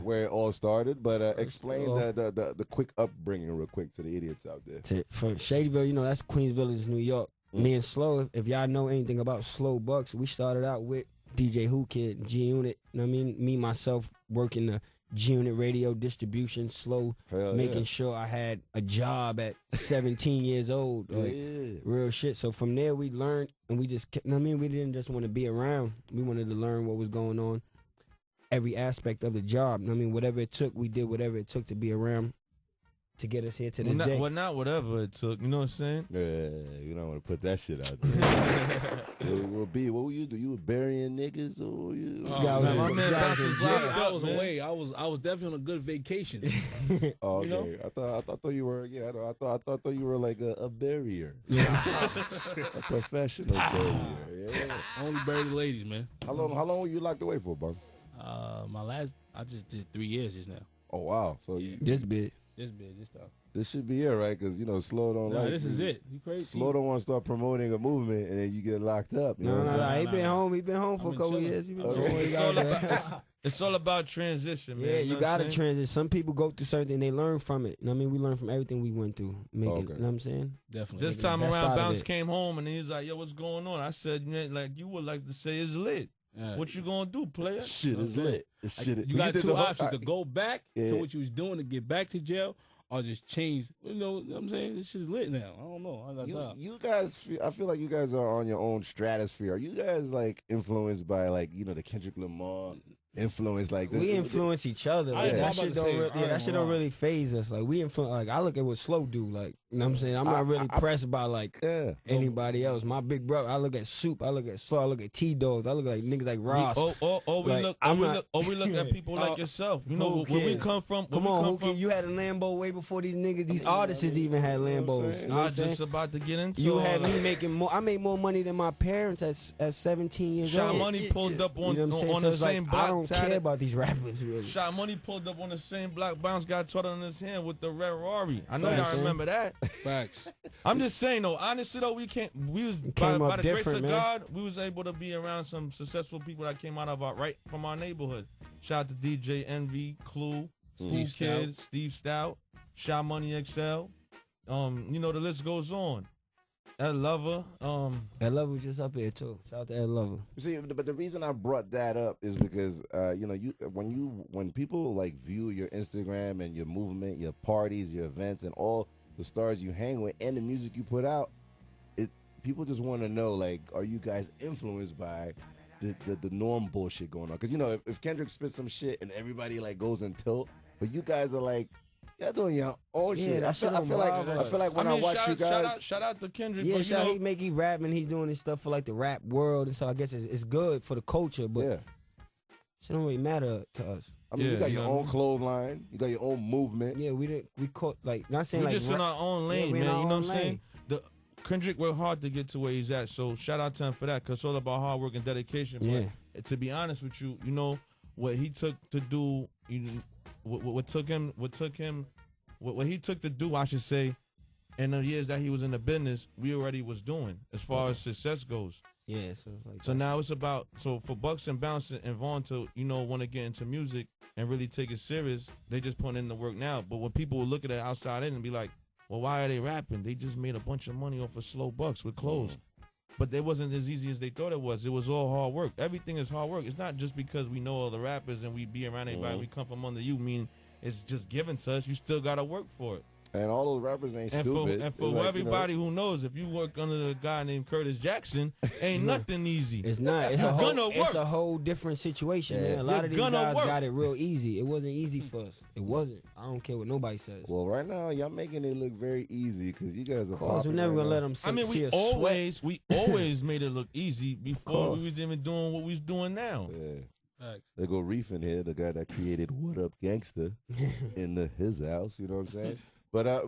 where it all started. But explain the quick upbringing real quick to the idiots out there. For Shadyville, that's Queens Village, New York. Me and Slow, if y'all know anything about Slow Bucks, we started out with DJ Whoo Kid, G Unit. You know what I mean? Me, myself, working the G Unit radio distribution, Slow, making sure I had a job at 17 years old. Real shit. So from there, we learned, and we just, we didn't just want to be around. We wanted to learn what was going on, every aspect of the job. Whatever it took, we did whatever it took to be around to get us here to this day. Well, not whatever it took. You know what I'm saying? Yeah, you don't want to put that shit out there. What will you do? You were burying niggas or you? I was away. I was definitely on a good vacation. Oh, okay. I thought you were. Yeah, I thought you were like a barrier. A professional barrier. Yeah. Only bury the ladies, man. How long were you locked away for, Bugs? I just did 3 years just now. Oh wow! So this big. This stuff. This should be it, right? Because Slow don't like. This is it. You crazy? Slow don't want to start promoting a movement, and then you get locked up. No. He been home. He been home for a couple years. It's all about transition, man. Yeah, you gotta transition. Some people go through certain things, they learn from it. We learn from everything we went through. You know what I'm saying? Definitely. This time around, Bounce came home and he's like, "Yo, what's going on?" I said, "Man, like you would like to say it's lit. What you gonna do, player? Shit is lit. You got two options: to go back to what you was doing to get back to jail, or just change. You know what I'm saying? This shit is lit now. I don't know. I got time. You guys, I feel like you guys are on your own stratosphere. Are you guys like influenced by like the Kendrick Lamar, influence like this. We influence each other. Like, that shit don't really phase us. Like we influence. Like I look at what Slow do. Like you know what I'm saying. I'm not really pressed by like anybody else. My big brother. I look at Soup. I look at Slow. I look at T-Dogs. I look at like niggas like Ross. We look at people like yourself. You know where we come from. Come on, Whoo Kid. You had a Lambo way before these niggas. These artists even had Lambos. You know I was just about to get into. You had me making more. I made more money than my parents at 17 years old. Shot Money pulled up on the same block. I don't care about these rappers really. Shot Money pulled up on the same block. Bounce got taught on his hand with the red Rari. I know y'all remember that. Facts. I'm just saying though. Honestly though, we was by the grace of God, we was able to be around some successful people that came out of right from our neighborhood. Shout out to DJ Envy, Clue, Steve Kid, Steve Stout, Shot Money XL. You know the list goes on. Ed Lover. Ed Lover just up here too. Shout out to Ed Lover. See, but the reason I brought that up is because when people like view your Instagram and your movement, your parties, your events, and all the stars you hang with and the music you put out, people just want to know, like, are you guys influenced by the norm bullshit going on? Because you know, if Kendrick spits some shit and everybody like goes in tilt, but you guys are like, y'all doing your own shit. I feel like when I watch you guys. Shout out to Kendrick. Yeah, he rap and he's doing this stuff for like the rap world, and so I guess it's good for the culture, but shit don't really matter to us. I mean, you got your own clothesline, you got your own movement. Yeah, we caught like not saying we're like just in our own lane, man. You know what I'm saying? Kendrick worked hard to get to where he's at, so shout out to him for that, because it's all about hard work and dedication. Yeah. But to be honest with you, you know what he took to do, what he took to do, I should say, in the years that he was in the business, we already was doing as far as success goes. Yeah, so now it's about, so for Bucks and Bounce and Vaughn to, you know, want to get into music and really take it serious, they just putting in the work now. But when people will look at it outside in and be like, well, why are they rapping? They just made a bunch of money off of Slow Bucks with clothes. But it wasn't as easy as they thought it was. It was all hard work. Everything is hard work. It's not just because we know all the rappers and we be around everybody, we come from under you, mean it's just given to us. You still got to work for it. And all those rappers ain't stupid. And for everybody who knows, if you work under a guy named Curtis Jackson, ain't nothing easy. It's not. It's a whole different situation, man. A lot of these guys got it real easy. It wasn't easy for us. It wasn't. I don't care what nobody says. Well, right now, y'all making it look very easy because you guys are. Of course, we're never going to let them see us sweat. We always made it look easy before we was even doing what we was doing now. Yeah. They go Reef in here, the guy that created What Up Gangsta in his house, you know what I'm saying? But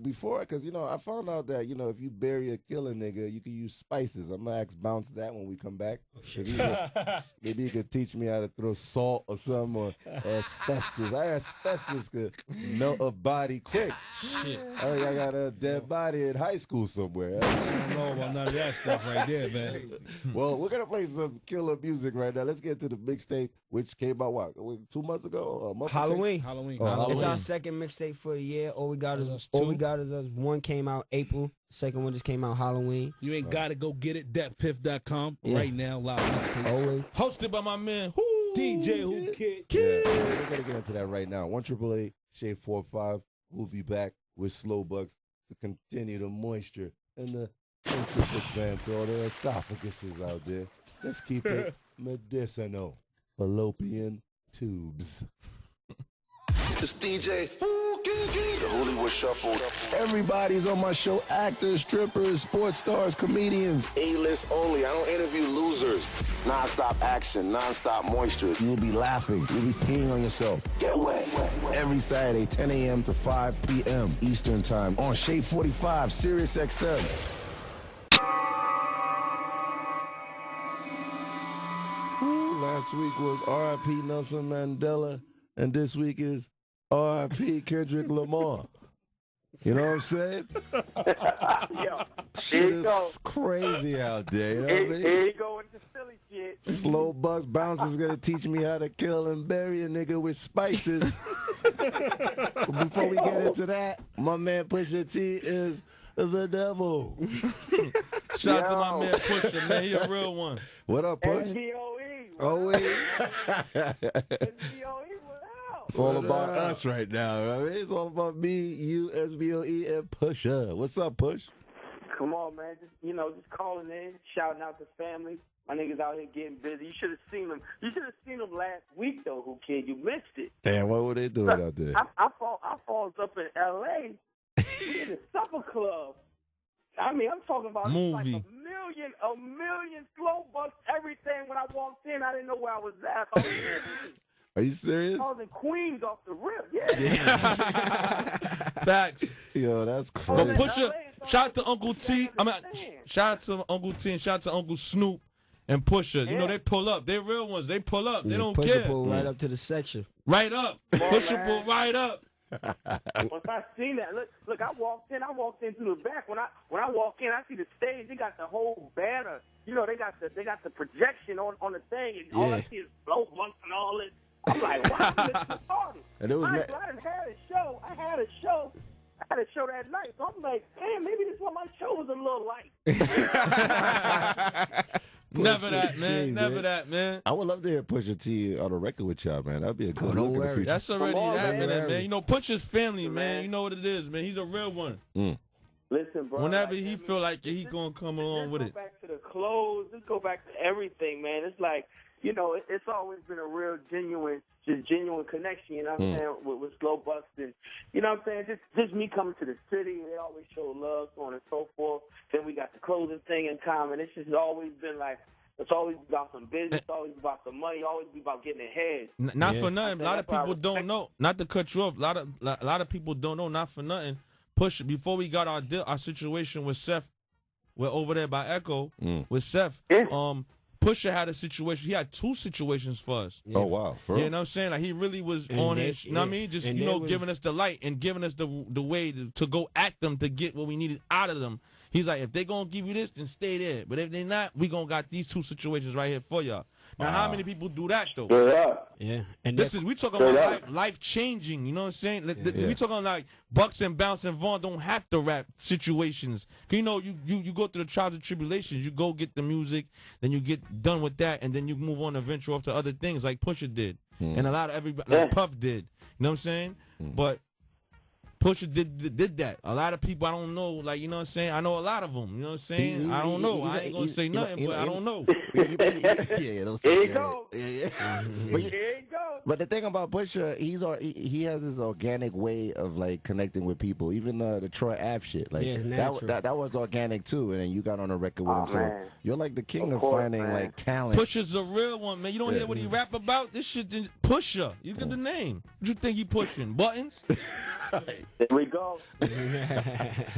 before, because, you know, I found out that, you know, if you bury a killer nigga, you can use spices. I'm going to ask Bounce that when we come back. Maybe he could teach me how to throw salt or something, or asbestos. Asbestos could melt a body quick. Shit. I got a dead body in high school somewhere. I don't know about none of that stuff right there, man. Well, we're going to play some killer music right now. Let's get to the mixtape, which came out, what, 2 months ago? Halloween. Halloween. It's our second mixtape for the year. All we got is us. One came out April. Second one just came out Halloween. You ain't got to go get it. Datpiff.com right now. Live mixtape. Always. Hosted by my man, DJ Whoo Kid. Yeah, we're going to get into that right now. 1-888 Shade 45. We'll be back with Slow Bucks to continue the moisture and the entrance exam to all the esophaguses out there. Let's keep it medicinal. Fallopian tubes. It's DJ Whoo Kid, the Whoolywood Shuffle. Everybody's on my show. Actors, strippers, sports stars, comedians. A-list only. I don't interview losers. Non-stop action, non-stop moisture. You'll be laughing. You'll be peeing on yourself. Get wet. Every Saturday, 10 a.m. to 5 p.m. Eastern Time on Shade 45, Sirius XM. Last week was R.I.P. Nelson Mandela, and this week is R.I.P. Kendrick Lamar. You know what I'm saying? Yo, shit is crazy out there. You know what I mean? Here you go with the silly shit. Slow Bucks Bounce is going to teach me how to kill and bury a nigga with spices. Before we get into that, my man Pusha T is the devil. Shout out to my man Pusha, man. He a real one. What up, Push? Oh, wait. It's all about us right now. I mean, it's all about me, you, SBOE, and Pusha. What's up, Push? Come on, man. Just calling in, shouting out to family. My niggas out here getting busy. You should have seen them. You should have seen them last week, though, Whoo Kid. You missed it. Damn, what were they doing out there? I falls up in L.A. We in the supper club. I mean, I'm talking about movie. Like a million slow bucks, everything. When I walked in, I didn't know where I was at. I was Are you serious? I was in Queens off the rip. Yeah. Facts. Yo, that's But crazy. Pusha, shout out to Uncle T. Shout out to Uncle T and shout out to Uncle Snoop and Pusha. You know, they pull up. They're real ones. They pull up. They don't care. Pusha pull right up to the section. Right up. Pusha pull right up. Once I seen that, look, I walked in through the back. When I walk in, I see the stage. They got the whole banner. You know, they got the projection on the thing, and all I see is blow bunks and all this. I'm like, wow, this is the party. And it was I had a show. I had a show that night. So I'm like, damn, maybe this one my show was a little light. Never that, man. Never that, man. I would love to hear Pusha T on a record with y'all, man. That'd be a good look in the future. That's already happening, man. You know, Pusha's family, man. You know what it is, man. He's a real one. Listen, bro. Whenever he feel like he gonna come along with it. Let's go back to the clothes. Let's go back to everything, man. It's like, you know, it's always been a real genuine connection, you know what I'm saying, with Slow Bucks. And, you know what I'm saying, just me coming to the city, they always show love, so on and so forth. Then we got the clothing thing in common. It's just always been like, it's always about some business, it's always about some money, always be about getting ahead. Not for nothing. A lot of people don't know. Not to cut you off. A lot of people don't know. Not for nothing. Pusha, before we got our situation with Seth, we're over there by Echo with Seth. Pusha had a situation. He had two situations for us. Oh, wow. You know what I'm saying? Like, he really was on it. You know what I mean? Just, you know, giving us the light and giving us the way to go at them to get what we needed out of them. He's like, if they going to give you this, then stay there. But if they not, we going to got these two situations right here for y'all. Now, how many people do that, though? Yeah. And we talking about life changing, you know what I'm saying? We talking like Bucks and Bounce and Vaughn don't have to rap situations. You know, you go through the trials and tribulations. You go get the music, then you get done with that, and then you move on and venture off to other things like Pusha did. And a lot of everybody, like Puff did. You know what I'm saying? But Pusha did that. A lot of people I don't know, like, you know what I'm saying? I know a lot of them, you know what I'm saying? I don't know. I ain't going to say nothing, but I don't know. Yeah, don't say Here you that. go. But Here you go. But the thing about Pusha, he has this organic way of like connecting with people. Even the Troy Ave shit, like that was organic too. And then you got on a record with him, so you're like the king of finding like talent. Pusha's a real one, man. You don't hear what he rap about? This shit, Pusha. You get the name. What you think he pushing? Buttons? There we go.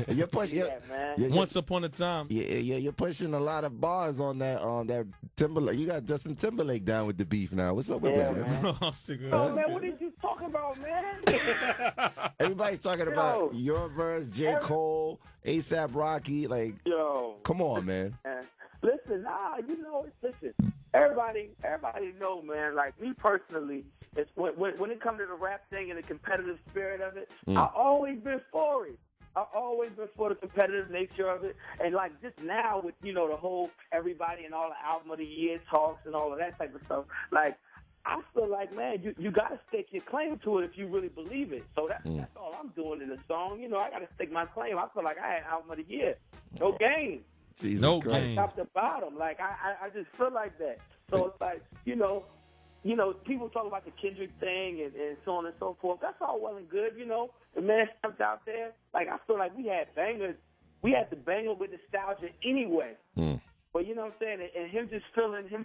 You're pushing. Once upon a time. You're pushing a lot of bars on that Timberlake. You got Justin Timberlake down with the beef now. What's up with that, man? Oh, man, what are you talking about, man? Everybody's talking about your verse, J. Cole, A$AP Rocky. Like, come on, man. Listen, listen. Everybody know, man. Like, me personally, it's when it comes to the rap thing and the competitive spirit of it, I've always been for it. I've always been for the competitive nature of it. And, like, just now with, you know, the whole everybody and all the album of the year talks and all of that type of stuff, like, I feel like, man, you got to stake your claim to it if you really believe it. So that's all I'm doing in the song. You know, I got to stake my claim. I feel like I had album of the year. No game. No game. Top to bottom. Like, I just feel like that. So it's like, you know, people talk about the Kendrick thing and so on and so forth. That's all well and good, you know. The man stepped out there. Like, I feel like we had bangers. We had the banger with nostalgia anyway. But you know what I'm saying? And him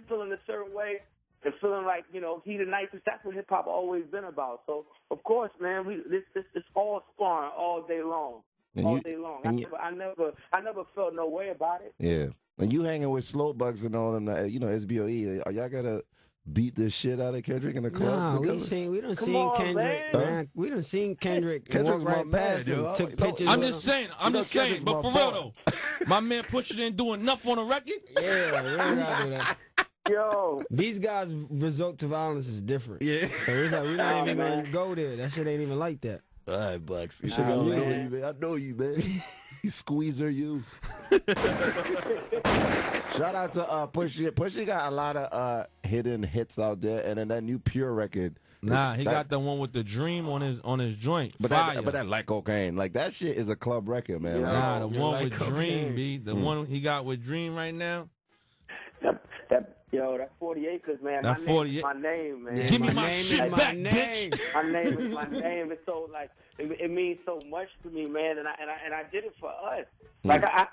feeling a certain way and feeling like, you know, he the nicest. That's what hip hop always been about. So of course, man, this all sparring all day long. Day long. I never felt no way about it. Yeah. And you hanging with Slow Bucks and all them, you know, SBOE. Are y'all gonna beat the shit out of Kendrick in the club? No, we done seen Kendrick. Man. We done seen Kendrick walk right past him, took pictures. I'm just saying. But for real though, my man Pusha didn't do enough on the record. Yeah, we ain't gotta do that. Yo, these guys' resort to violence is different. Yeah, so it's like we're not even gonna go there. That shit ain't even like that. All right, Bucks. I know you, man. You squeezer, you. Shout out to Pusha. Pusha got a lot of hidden hits out there, and then that new Pure record. Nah, he got the one with the Dream on his joint. But that Like Cocaine, like that shit is a club record, man. Nah, the one with Dream, B. The one he got with Dream right now. that 40 acres, man. That my 40 name is my name, man. Give me my shit back, bitch. My name is my name. It's so like it means so much to me, man. And I did it for us. Like I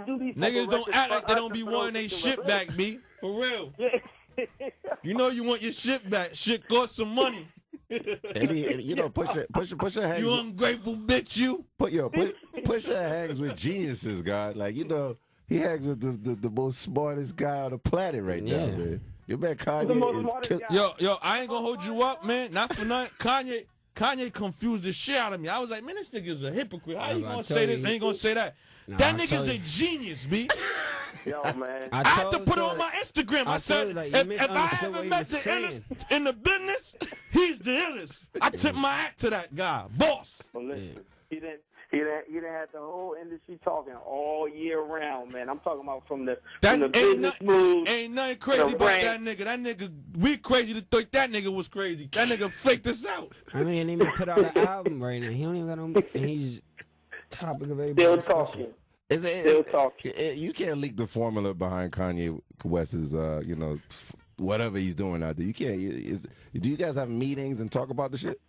do these niggas don't act like they don't be wanting wanting their shit back, B. For real. You know you want your shit back. Shit costs some money. And you know, Pusha hangs. You ungrateful bitch, you. Pusha hangs with geniuses, God. Like, you know, he hangs with the most smartest guy on the planet right now, man. Your man Kanye is Yo, I ain't gonna hold you up, man. Not for nothing. Kanye confused the shit out of me. I was like, man, this nigga's a hypocrite. How you gonna say this? Ain't gonna say that. That nigga's a genius, B. Yo, man. I had to put it on my Instagram. I said, like, if I haven't met the illest in the business, he's the illest. I tip my hat to that guy, boss. Well, listen, he didn't have the whole industry talking all year round, man. I'm talking about from the business moves. Ain't nothing crazy about that nigga. That nigga, we crazy to think that nigga was crazy. That nigga faked us out. I mean, he didn't even put out an album right now. He don't even got no. He's topic of everybody. Still talking. Still talking. You can't leak the formula behind Kanye West's, you know, whatever he's doing out there. You can't. Do you guys have meetings and talk about the shit?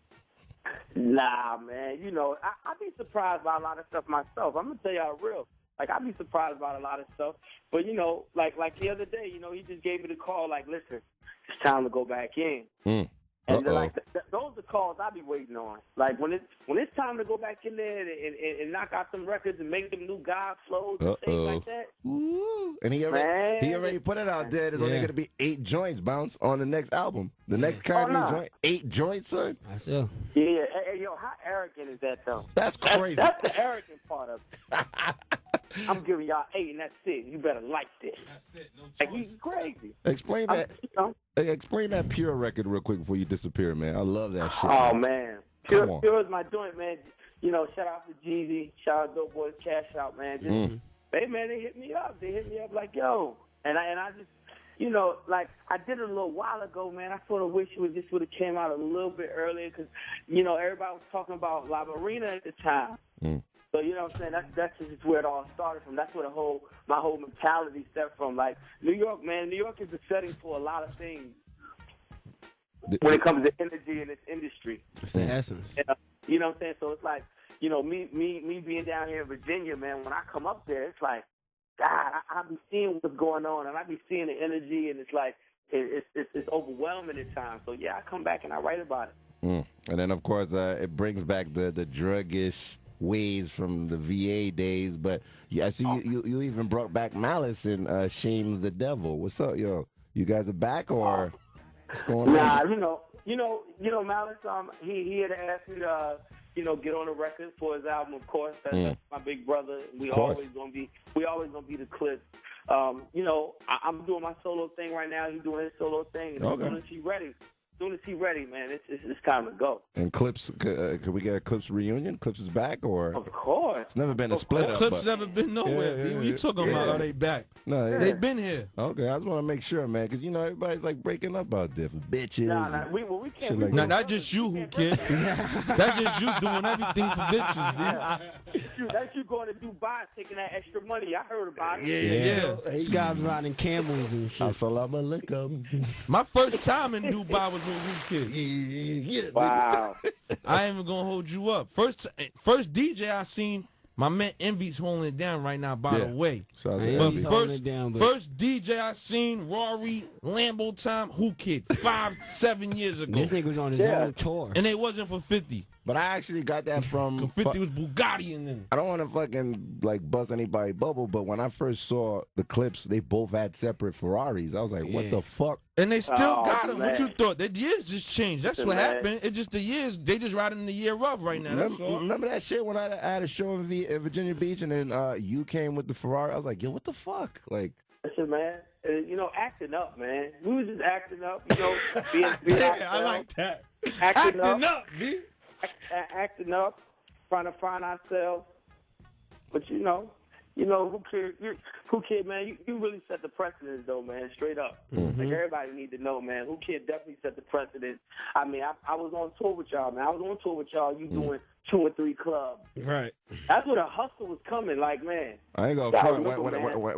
Nah, man. You know, I be surprised by a lot of stuff myself. I'm gonna tell y'all real. Like, I be surprised about a lot of stuff. But you know, like the other day, you know, he just gave me the call. Like, listen, it's time to go back in. And like those are calls I be waiting on. Like when it's time to go back in there and knock out some records and make them new God flows and things like that. Ooh. And he already put it out there. There's only gonna be 8 joints bounce on the next album. The next Kanye joint, 8 joints, son. I see. Yeah. Hey, yo, how arrogant is that though? That's crazy. That's the arrogant part of it. I'm giving y'all 8 and that's it. You better like this. That's it. No choice. Like, he's crazy. Explain that. Hey, explain that Pure record real quick before you disappear, man. I love that shit. Oh, man. Pure is my joint, man. You know, shout out to Drizzy. Shout out Dope Boys Cash Out, man. They hit me up. They hit me up like, yo. And I just, you know, like, I did it a little while ago, man. I sort of wish it would have came out a little bit earlier because, you know, everybody was talking about La Marina at the time. So, you know what I'm saying? That's just where it all started from. That's where my whole mentality stepped from. Like, New York, man, New York is the setting for a lot of things when it comes to energy in this industry. It's the essence. You know what I'm saying? So it's like, you know, me being down here in Virginia, man, when I come up there, it's like, God, I be seeing what's going on, and I be seeing the energy, and it's like, it's overwhelming at times. So, yeah, I come back and I write about it. And then, of course, it brings back the druggish ways from the VA days, but I see you even brought back Malice and Shame the Devil. What's up, yo? You guys are back or what's going on? Nah, you know, Malice. He had asked me to, you know, get on the record for his album. Of course, that's my big brother. We always gonna be the Clips. You know, I'm doing my solo thing right now. He's doing his solo thing. And as soon as he's ready, man, it's time to go. And Clips, could we get a Clips reunion? Clips is back, or of course, it's never been a split up. Clips never been nowhere. You talking about how they back? No, they been here. Okay, I just want to make sure, man, because you know everybody's like breaking up out there for bitches. Nah, we can't. Not just you, Whoo Kid. That's just you doing everything for bitches, dude. That's you going to Dubai taking that extra money. I heard about it. Yeah. These guys riding camels and shit. Assalamu alaikum. My first time in Dubai was with Whoo Kid. Yeah. Wow. I ain't even gonna hold you up. First DJ I seen, my man Envy's holding it down right now, by the way. So first DJ I seen, Rory, Lambo time, Whoo Kid, 5-7 years ago. This nigga was on his own tour. And it wasn't for 50. But I actually got that from 50 was Bugatti and then. I don't want to fucking like bust anybody's bubble, but when I first saw the Clips, they both had separate Ferraris. I was like, what the fuck? And they still got them. Man. What you thought? The years just changed. That's what happened. It's just the years. They just riding the year rough right now. Remember that shit when I had a show in Virginia Beach and then you came with the Ferrari? I was like, yo, what the fuck? Like, listen, man. You know, acting up, man. We was just acting up. You know, being I like that. Acting up, B. acting up, trying to find ourselves. But you know, Whoo Kid, man, you really set the precedence, though, man, straight up. Like, everybody need to know, man. Whoo Kid definitely set the precedence. I mean, I was on tour with y'all, man. I was on tour with y'all. You 2 or 3 clubs. Right. That's where the hustle was coming. Like, man. I ain't gonna front.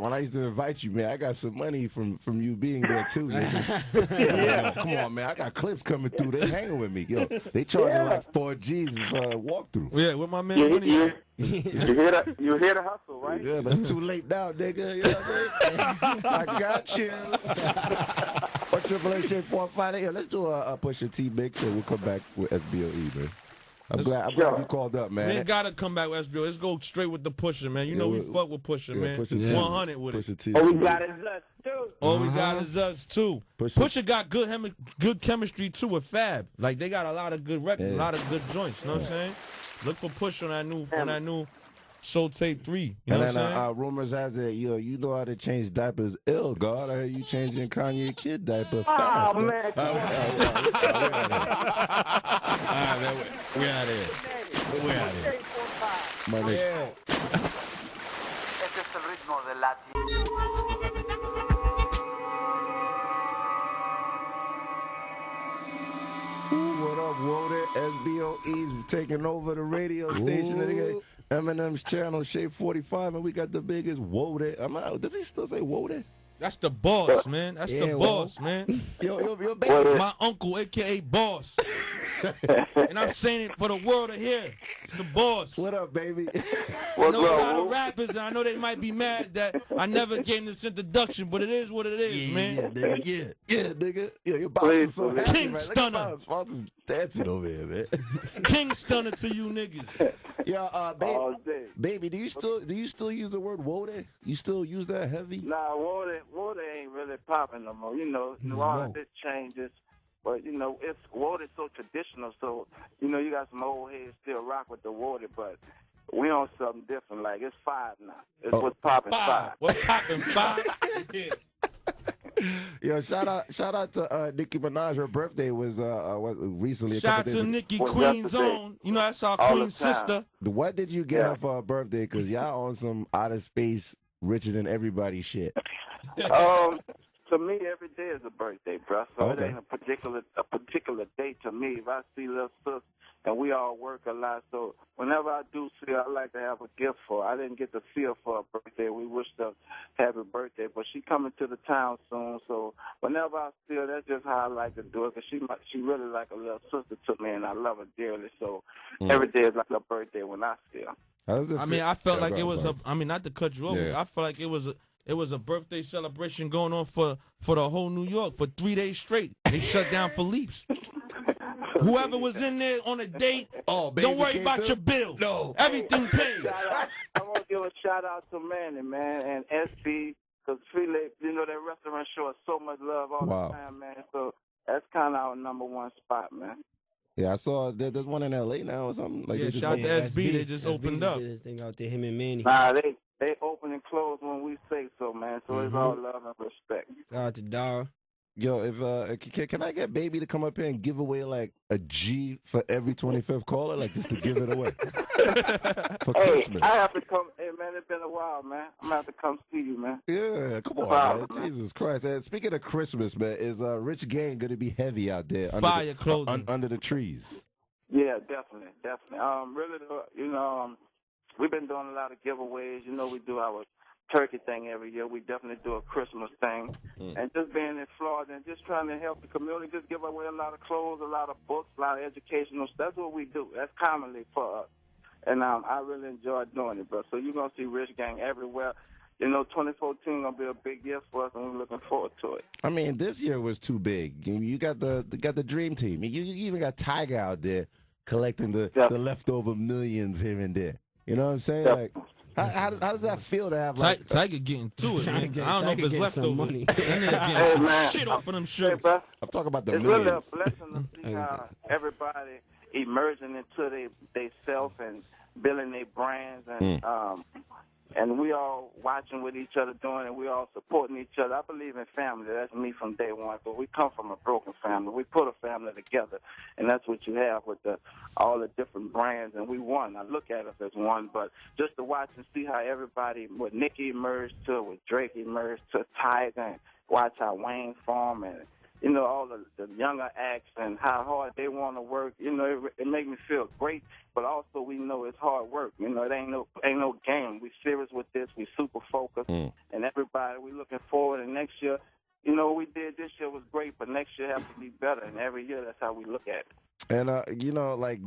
When I used to invite you, man, I got some money from you being there too, nigga. Yeah. Come on, man. I got clips coming through. They hanging with me, yo. They charging like 4 G's for a walkthrough. Yeah, with my man Money. You hear the hustle, right? Yeah, but it's too late now, nigga. You know what I mean? I got you. Or 888-45. Yo, let's do a Pusha T mix and we'll come back with SBOE, man. I'm glad you called up, man. We ain't gotta come back with SBO. Let's go straight with the Pusha, man. You know we fuck with Pusha, man. Pusha T. 100 with Pusha it. T. All we got is us, too. All we got is us, too. Pusha got good chemistry, too, with Fab. Like, they got a lot of good records, a lot of good joints. You know what I'm saying? Look for Pusha on that new Soul Tape 3. You know what I'm saying? Rumors has it, you know how to change diapers ill, God. I heard you changing Kanye Kid diaper fast. Oh, man. We out here. We out here. My nigga. Este es el ritmo del latino. What up, Woda? SBOE's taking over the radio station. Nigga. Eminem's channel, Shade 45, and we got the biggest Woda. I'm out. Does he still say Woda? That's the boss, man. That's the boss, man. Yo, baby. My uncle, a.k.a. Boss. And I'm saying it for the world to hear. It's the boss. What up, baby? I know a lot of rappers, and I know they might be mad that I never gave this introduction, but it is what it is, man. Yeah, nigga. Yeah, nigga. Yeah, your boss is so happy, King man. Stunner. Look, boss is dancing over here, man. King Stunner to you niggas. Yeah, baby, do you still use the word Woda? You still use that heavy? Nah, Woda ain't really popping no more. You know, New Orleans it changes. But, you know, Water is so traditional, so, you know, you got some old heads still rock with the water, but we on something different. Like, it's 5 now. It's what's popping 5. What's popping 5? Yo, shout out to Nicki Minaj. Her birthday was recently. Shout out to Nicki, Queen's own. You know, that's our Queen's sister. What did you get her for her birthday? Because y'all on some outer space, richer than everybody shit. To me, every day is a birthday, bro. So it ain't a particular day to me. If I see little sis, and we all work a lot, so whenever I do see her, I like to have a gift for her. I didn't get to see her for her birthday. We wished her happy birthday, but she coming to the town soon, so whenever I see her, that's just how I like to do it, because she really like a little sister to me, and I love her dearly, so every day is like a birthday when I see her. I mean, I felt like it was not to cut you over, I felt like it was a birthday celebration going on for the whole New York for 3 days straight. They shut down Philippe's. Whoever was in there on a date, don't worry about your bill. No. Everything paid. I want to give a shout out to Manny, man, and SB, because Philip, you know, that restaurant shows so much love all the time, man. So that's kind of our number 1 spot, man. Yeah, I saw there's one in L.A. now or something. Like shout out to SB. They just opened up. Did this thing out there, him and Manny. Nah, they open and close when we say so, man. So it's all love and respect. Shout out to Dara. Yo, if can I get Baby to come up here and give away like a G for every 25th caller, like just to give it away for Christmas? I have to come. Hey, man, it's been a while, man. I'm gonna have to come see you, man. Yeah, come on, man. Jesus Christ. And speaking of Christmas, man, is Rich Gang gonna be heavy out there? Fire clothing under the trees. Yeah, definitely. Really, you know, we've been doing a lot of giveaways. You know, we do our turkey thing every year. We definitely do a Christmas thing. And just being in Florida and just trying to help the community, just give away a lot of clothes, a lot of books, a lot of educational stuff. That's what we do. That's commonly for us. And I really enjoy doing it, bro. So you're going to see Rich Gang everywhere. You know, 2014 going to be a big year for us, and we're looking forward to it. I mean, this year was too big. You got the dream team. You even got Tiger out there collecting the leftover millions here and there. You know what I'm saying? Like, how does that feel to have like Tiger getting to it, man? I don't know if it's leftover money. That nigga getting some shit off of them shirts. Hey, I'm talking about the it's millions. It's really a blessing to see how everybody emerging into they self and building their brands, and we all watching what each other doing, and we all supporting each other. I believe in family. That's me from day one. But we come from a broken family. We put a family together, and that's what you have with all the different brands. And we won. I look at us as one. But just to watch and see how everybody, what Nicki emerged to, what Drake emerged to, Tiger, and watch how Wayne formed, and you know, all the younger acts and how hard they want to work. You know, it make me feel great, but also we know it's hard work. You know, it ain't no game. We serious with this. We super focused, and everybody, we looking forward. And next year, you know, what we did this year was great, but next year have to be better. And every year, that's how we look at it. And, you know, like,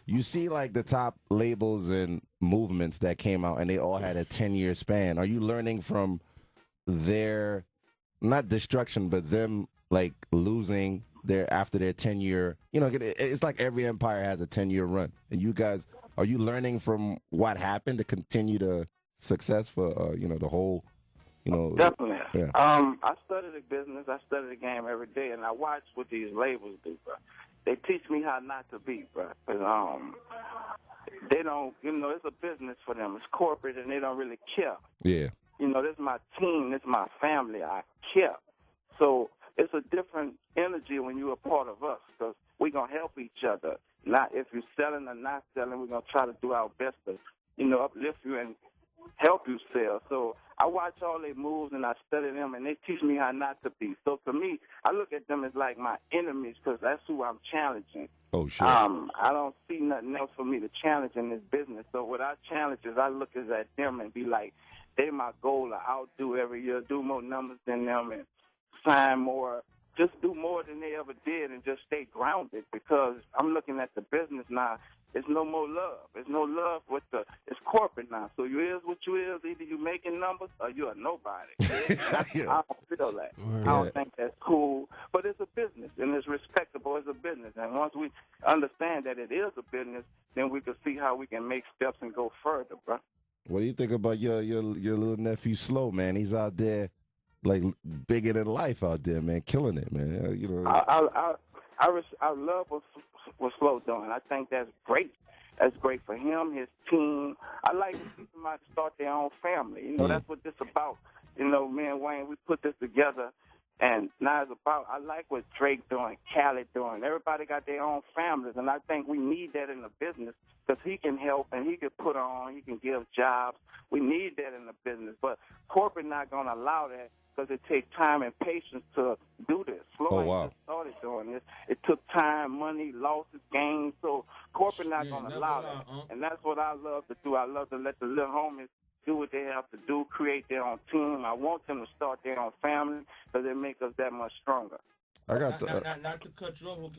you see, like, the top labels and movements that came out, and they all had a 10-year span. Are you learning from their, not destruction, but them, like, losing after their 10-year, you know, it's like every empire has a 10-year run. And you guys, are you learning from what happened to continue the success for, you know, the whole, you know? Definitely. Yeah. I study the business. I study the game every day, and I watch what these labels do, bro. They teach me how not to be, bro. They don't, you know, it's a business for them. It's corporate, and they don't really care. Yeah. You know, this is my team. This is my family. I care. So it's a different energy when you're a part of us, because we're going to help each other. Not if you're selling or not selling, we're going to try to do our best to, you know, uplift you and help you sell. So I watch all their moves and I study them, and they teach me how not to be. So to me, I look at them as like my enemies, because that's who I'm challenging. Oh, sure. I don't see nothing else for me to challenge in this business. So what I challenge is I look at them and be like, they my goal to outdo every year, do more numbers than them and sign more, just do more than they ever did and just stay grounded, because I'm looking at the business now. There's no more love. There's no love it's corporate now. So you is what you is. Either you making numbers or you are nobody. I don't feel that. I don't think that's cool. But it's a business, and it's respectable as a business. And once we understand that it is a business, then we can see how we can make steps and go further, bro. What do you think about your little nephew Slow, man? He's out there like bigger than life out there, man, killing it, man. You know, I love what Slow doing. I think that's great. That's great for him, his team. I like when somebody start their own family. You know, that's what this about. You know, me and Wayne, we put this together, and now it's about. I like what Drake doing, Khaled doing. Everybody got their own families, and I think we need that in the business, because he can help and he can put on, he can give jobs. We need that in the business, but corporate not going to allow that, because it takes time and patience to do this. Floyd just started doing this. It took time, money, losses, gains. So corporate not going to allow that. And that's what I love to do. I love to let the little homies do what they have to do, create their own team. I want them to start their own family, because it makes us that much stronger. I got not to cut you off,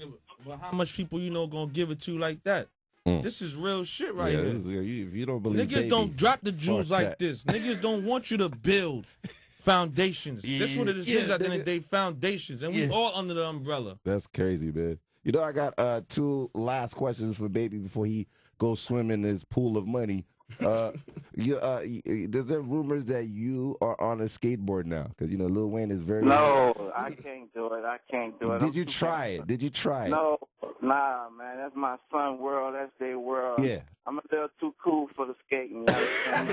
but how much people you know gonna give it to you like that? This is real shit right here. If you don't believe, niggas don't drop the jewels like this. Niggas don't want you to build foundations. That's what it is at the end of the day, foundations. And we all under the umbrella. That's crazy, man. You know, I got 2 last questions for Baby before he goes swim in his pool of money. There's there rumors that you are on a skateboard now? Because, you know, Lil Wayne is very... No, I can't do it. I can't do it. Did you try it? Did you try it? No, nah, man. That's my son world. That's their world. Yeah. I'm a little too cool for the skating. You understand?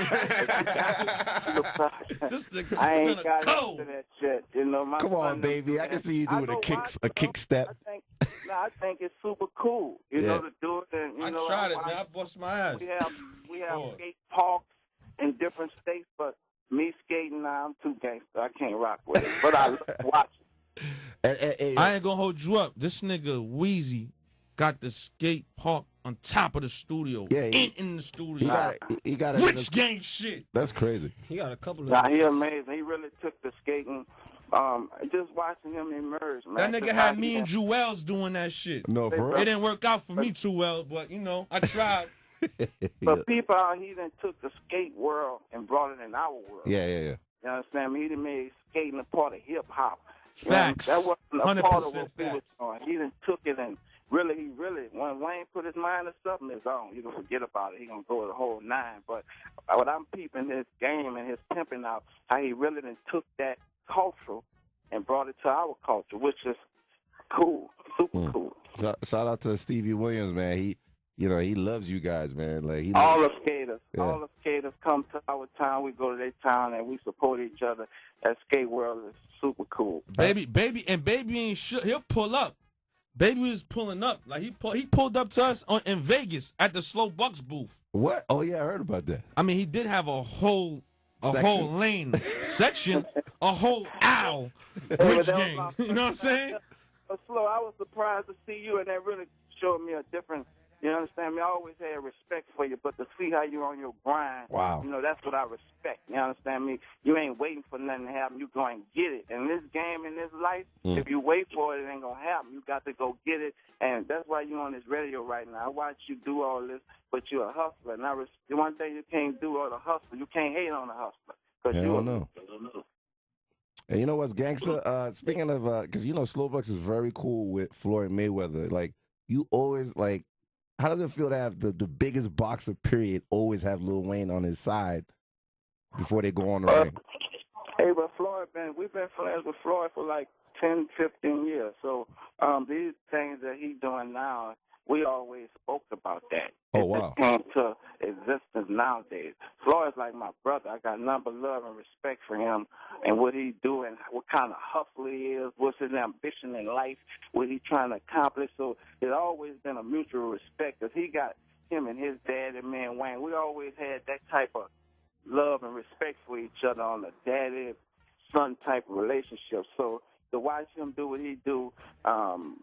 I ain't got into that shit. You know, my Come on, baby. I can see you doing a kick step. I think it's super cool. You know, to do it. And, you know, tried it, man. I bust my ass. We have skate parks in different states, but me skating, I'm too gangster. I can't rock with it. But I watch it. I ain't gonna hold you up. This nigga Wheezy got the skate park on top of the studio. Yeah, in the studio. He got rich gang shit. That's crazy. He got a couple of. Nah, he amazing. He really took the skating. Just watching him emerge, man. That nigga had me and Jewels doing that shit. No, for real. It didn't work out for me too well, but you know, I tried. But people out here done took the skate world and brought it in our world. Yeah. You understand me? He done made skating a part of hip hop. Facts. That wasn't a part of what facts. he was doing. He done took it and really, when Wayne put his mind to something, it's on. You don't forget about it. He gonna go the whole 9. But what I'm peeping his game and his pimping out, how he really done took that cultural and brought it to our culture, which is cool, super cool. Shout out to Stevie Williams, man. He loves you guys, man. Like all the skaters come to our town. We go to their town and we support each other. That skate world is super cool. Baby ain't sure. He'll pull up. Baby was pulling up. Like he pulled up to us in Vegas at the Slow Bucks booth. What? Oh yeah, I heard about that. I mean, he did have a whole lane section, a whole aisle. Rich gang. You know what I'm saying? Slow, I was surprised to see you, and that really showed me a different. You understand me? I always had respect for you, but to see how you're on your grind, wow. That's what I respect. You understand me? You ain't waiting for nothing to happen. You go and get it. In this game, in this life, if you wait for it, it ain't going to happen. You got to go get it, and that's why you're on this radio right now. I watch you do all this, but you're a hustler. And the one thing you can't do all the hustler, you can't hate on the hustler. Hell no. And you know what's gangster? Speaking of, because Slowbucks is very cool with Floyd Mayweather. Like, you always, like, how does it feel to have the biggest boxer, period, always have Lil Wayne on his side before they go on the ring? Hey, but we've been friends with Floyd for like 10, 15 years. So these things that he's doing now, we always spoke about that. Oh, wow. It came to existence nowadays. Floyd's like my brother. I got nothing but love and respect for him and what he do and what kind of hustler he is, what's his ambition in life, what he's trying to accomplish. So it's always been a mutual respect because he got him and his dad and me and Wayne. We always had that type of love and respect for each other on a daddy-son type of relationship. So to watch him do what he do,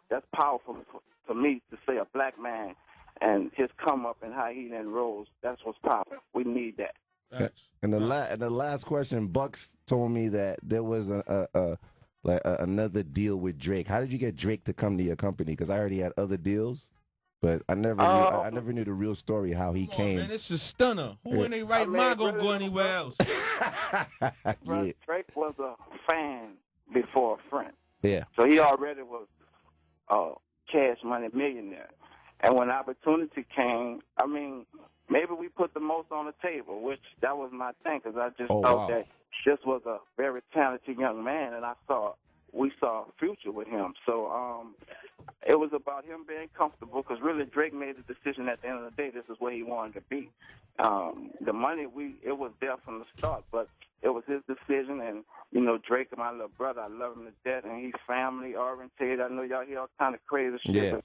that's powerful for me to say a black man and his come up and how he then rose. That's what's popping. We need that. And the last question, Bucks told me that there was another deal with Drake. How did you get Drake to come to your company? Because I already had other deals, but I never knew the real story how he came. Man, it's a stunner. Who in their right mind gonna go anywhere else? Yeah. Drake was a fan before a friend. Yeah. So he already was a cash money millionaire. And when opportunity came, maybe we put the most on the table, which that was my thing, because I just thought that this was a very talented young man, and we saw a future with him. So it was about him being comfortable, because really Drake made the decision at the end of the day, this is where he wanted to be. The money, it was there from the start, but it was his decision, and, Drake is my little brother. I love him to death, and he's family-oriented. I know y'all hear all kind of crazy shit, but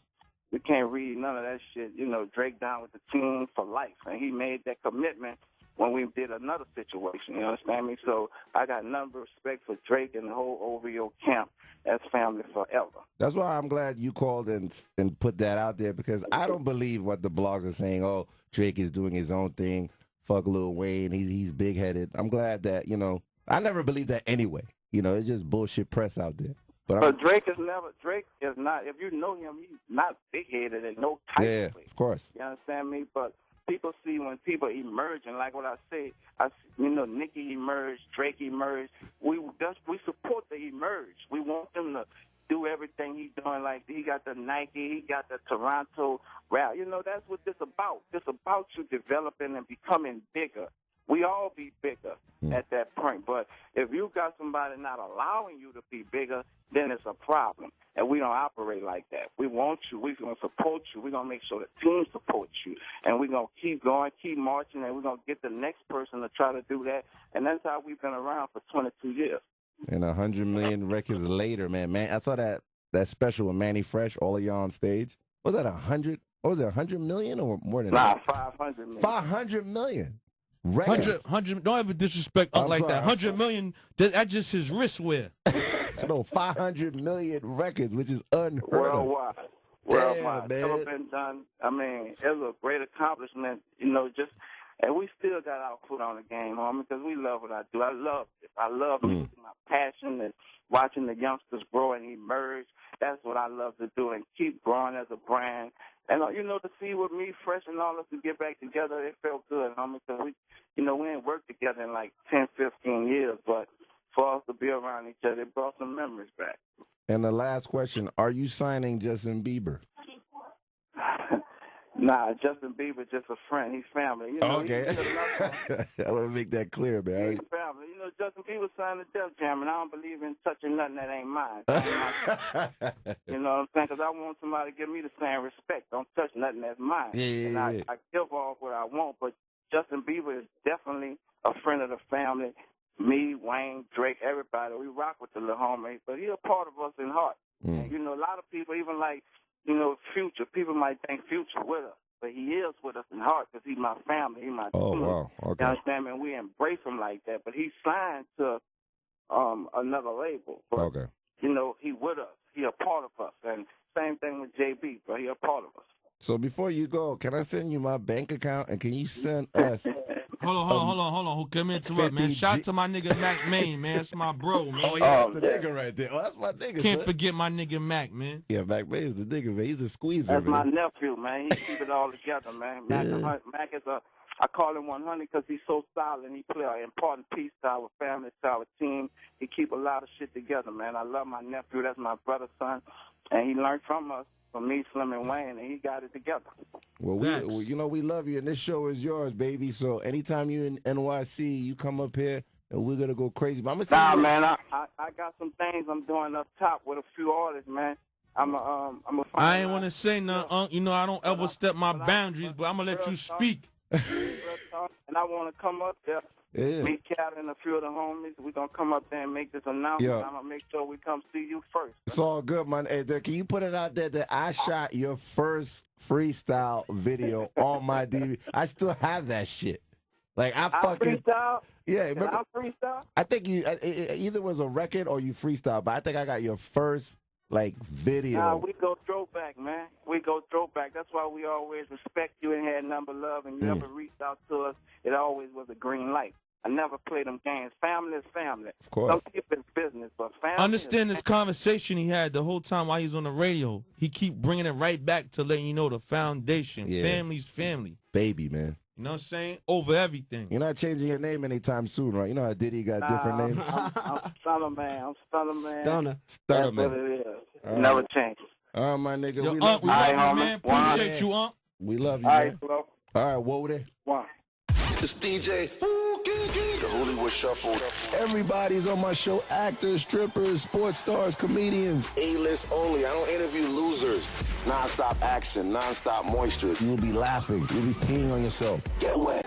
we can't read none of that shit. Drake down with the team for life, and he made that commitment when we did another situation. You understand me? So I got nothing but respect for Drake and the whole OVO camp as family forever. That's why I'm glad you called and put that out there, because I don't believe what the blogs are saying. Oh, Drake is doing his own thing. Fuck Lil Wayne. He's big-headed. I'm glad that, I never believed that anyway. It's just bullshit press out there. But Drake is not, if you know him, he's not big-headed in no type of way. Of course. You understand me? But people see when people emerge, and like what I say, Nicki emerged, Drake emerged. We support the emerge. We want them to do everything he's doing. Like, he got the Nike, he got the Toronto rap. That's what this about. This about you developing and becoming bigger. We all be bigger at that point. But if you got somebody not allowing you to be bigger, then it's a problem. And we don't operate like that. We want you. We're going to support you. We're going to make sure the team supports you. And we're going to keep going, keep marching, and we're going to get the next person to try to do that. And that's how we've been around for 22 years. And 100 million records later, man. I saw that special with Manny Fresh, all of y'all on stage. Was that 100? What was it, 100 million or more than that? 500 million. 500 million. Records. 100, don't ever disrespect like that. 100 million, that's just his wristwear. No, 500 million records, which is unheard worldwide. of. Worldwide. Damn, Never been done. It was a great accomplishment, and we still got our foot on the game, homie, because we love what I do. I love it. I love music, my passion, and watching the youngsters grow and emerge. That's what I love to do, and keep growing as a brand. And, to see with me, Fresh, and all of us to get back together, it felt good, homie, because we ain't worked together in like 10, 15 years, but for us to be around each other, it brought some memories back. And the last question, are you signing Justin Bieber? Nah, Justin Bieber just a friend. He's family. Okay. I want to make that clear, man. He's family. Justin Bieber signed the Def Jam, and I don't believe in touching nothing that ain't mine. You know what I'm saying? Because I want somebody to give me the same respect. Don't touch nothing that's mine. I give off what I want, but Justin Bieber is definitely a friend of the family. Me, Wayne, Drake, everybody, we rock with the little homie, but he's a part of us in heart. And, a lot of people, even like, Future, people might think Future with us, but he is with us in heart because he's my family, he's my team. Wow, okay. You understand me? And we embrace him like that, but he's signed to another label. But you know, he with us. He a part of us. And same thing with JB, bro. He a part of us. So before you go, can I send you my bank account and can you send us? Hold on. Who come interrupt, man? Shout out to my nigga Mac Main, man. That's my bro, man. Oh yeah, that's the nigga right there. Oh, that's my nigga. Can't forget my nigga Mac, man. Yeah, Mac Main is the nigga, man. He's a squeezer. That's man. my nephew, man. He keep it all together, man. Mac is I call him 100 because he's so solid. He play an important piece to our family, to our team. He keep a lot of shit together, man. I love my nephew. That's my brother's son, and he learned from us. From me, Slim, and Wayne, and he got it together. Well, we love you, and this show is yours, baby. So anytime you in NYC, you come up here, and we're gonna go crazy. But I'm gonna say, man, I got some things I'm doing up top with a few artists, man. I ain't want to say nothing, you know, I don't ever step my boundaries, but I'm gonna let you speak. And I want to come up there. Yeah. Me, Cat, and a few of the homies, we're going to come up there and make this announcement. I'm going to make sure we come see you first. It's all good, man. Hey, can you put it out there that I shot your first freestyle video on my DVD? I still have that shit. Like, I fucking... freestyle? Yeah. Remember, I freestyle? I think you... It either was a record or you freestyle, but I think I got your first, like, video. Nah, we go throwback, man. We go throwback. That's why we always respect you and had number love, and you never reached out to us. It always was a green light. I never play them games. Family is family. Of course. Some people is business, but family. Understand this conversation he had the whole time while he's on the radio. He keep bringing it right back to letting you know the foundation. Yeah. Family's family. Baby, man. You know what I'm saying? Over everything. You're not changing your name anytime soon, right? You know how Diddy got different names? I'm Stunner Man. I'm Stunner Man. Stunner Man. Man. That's what it is. Never changes. All right, my nigga. Yo, we love you, man. Appreciate you, Unc. We love you, All man. right, bro. All right, Woody. One. It's DJ Whoo Kid, the Whoolywood Shuffle. Everybody's on my show. Actors, strippers, sports stars, comedians. A-list only. I don't interview losers. Non-stop action, non-stop moisture. You'll be laughing. You'll be peeing on yourself. Get wet.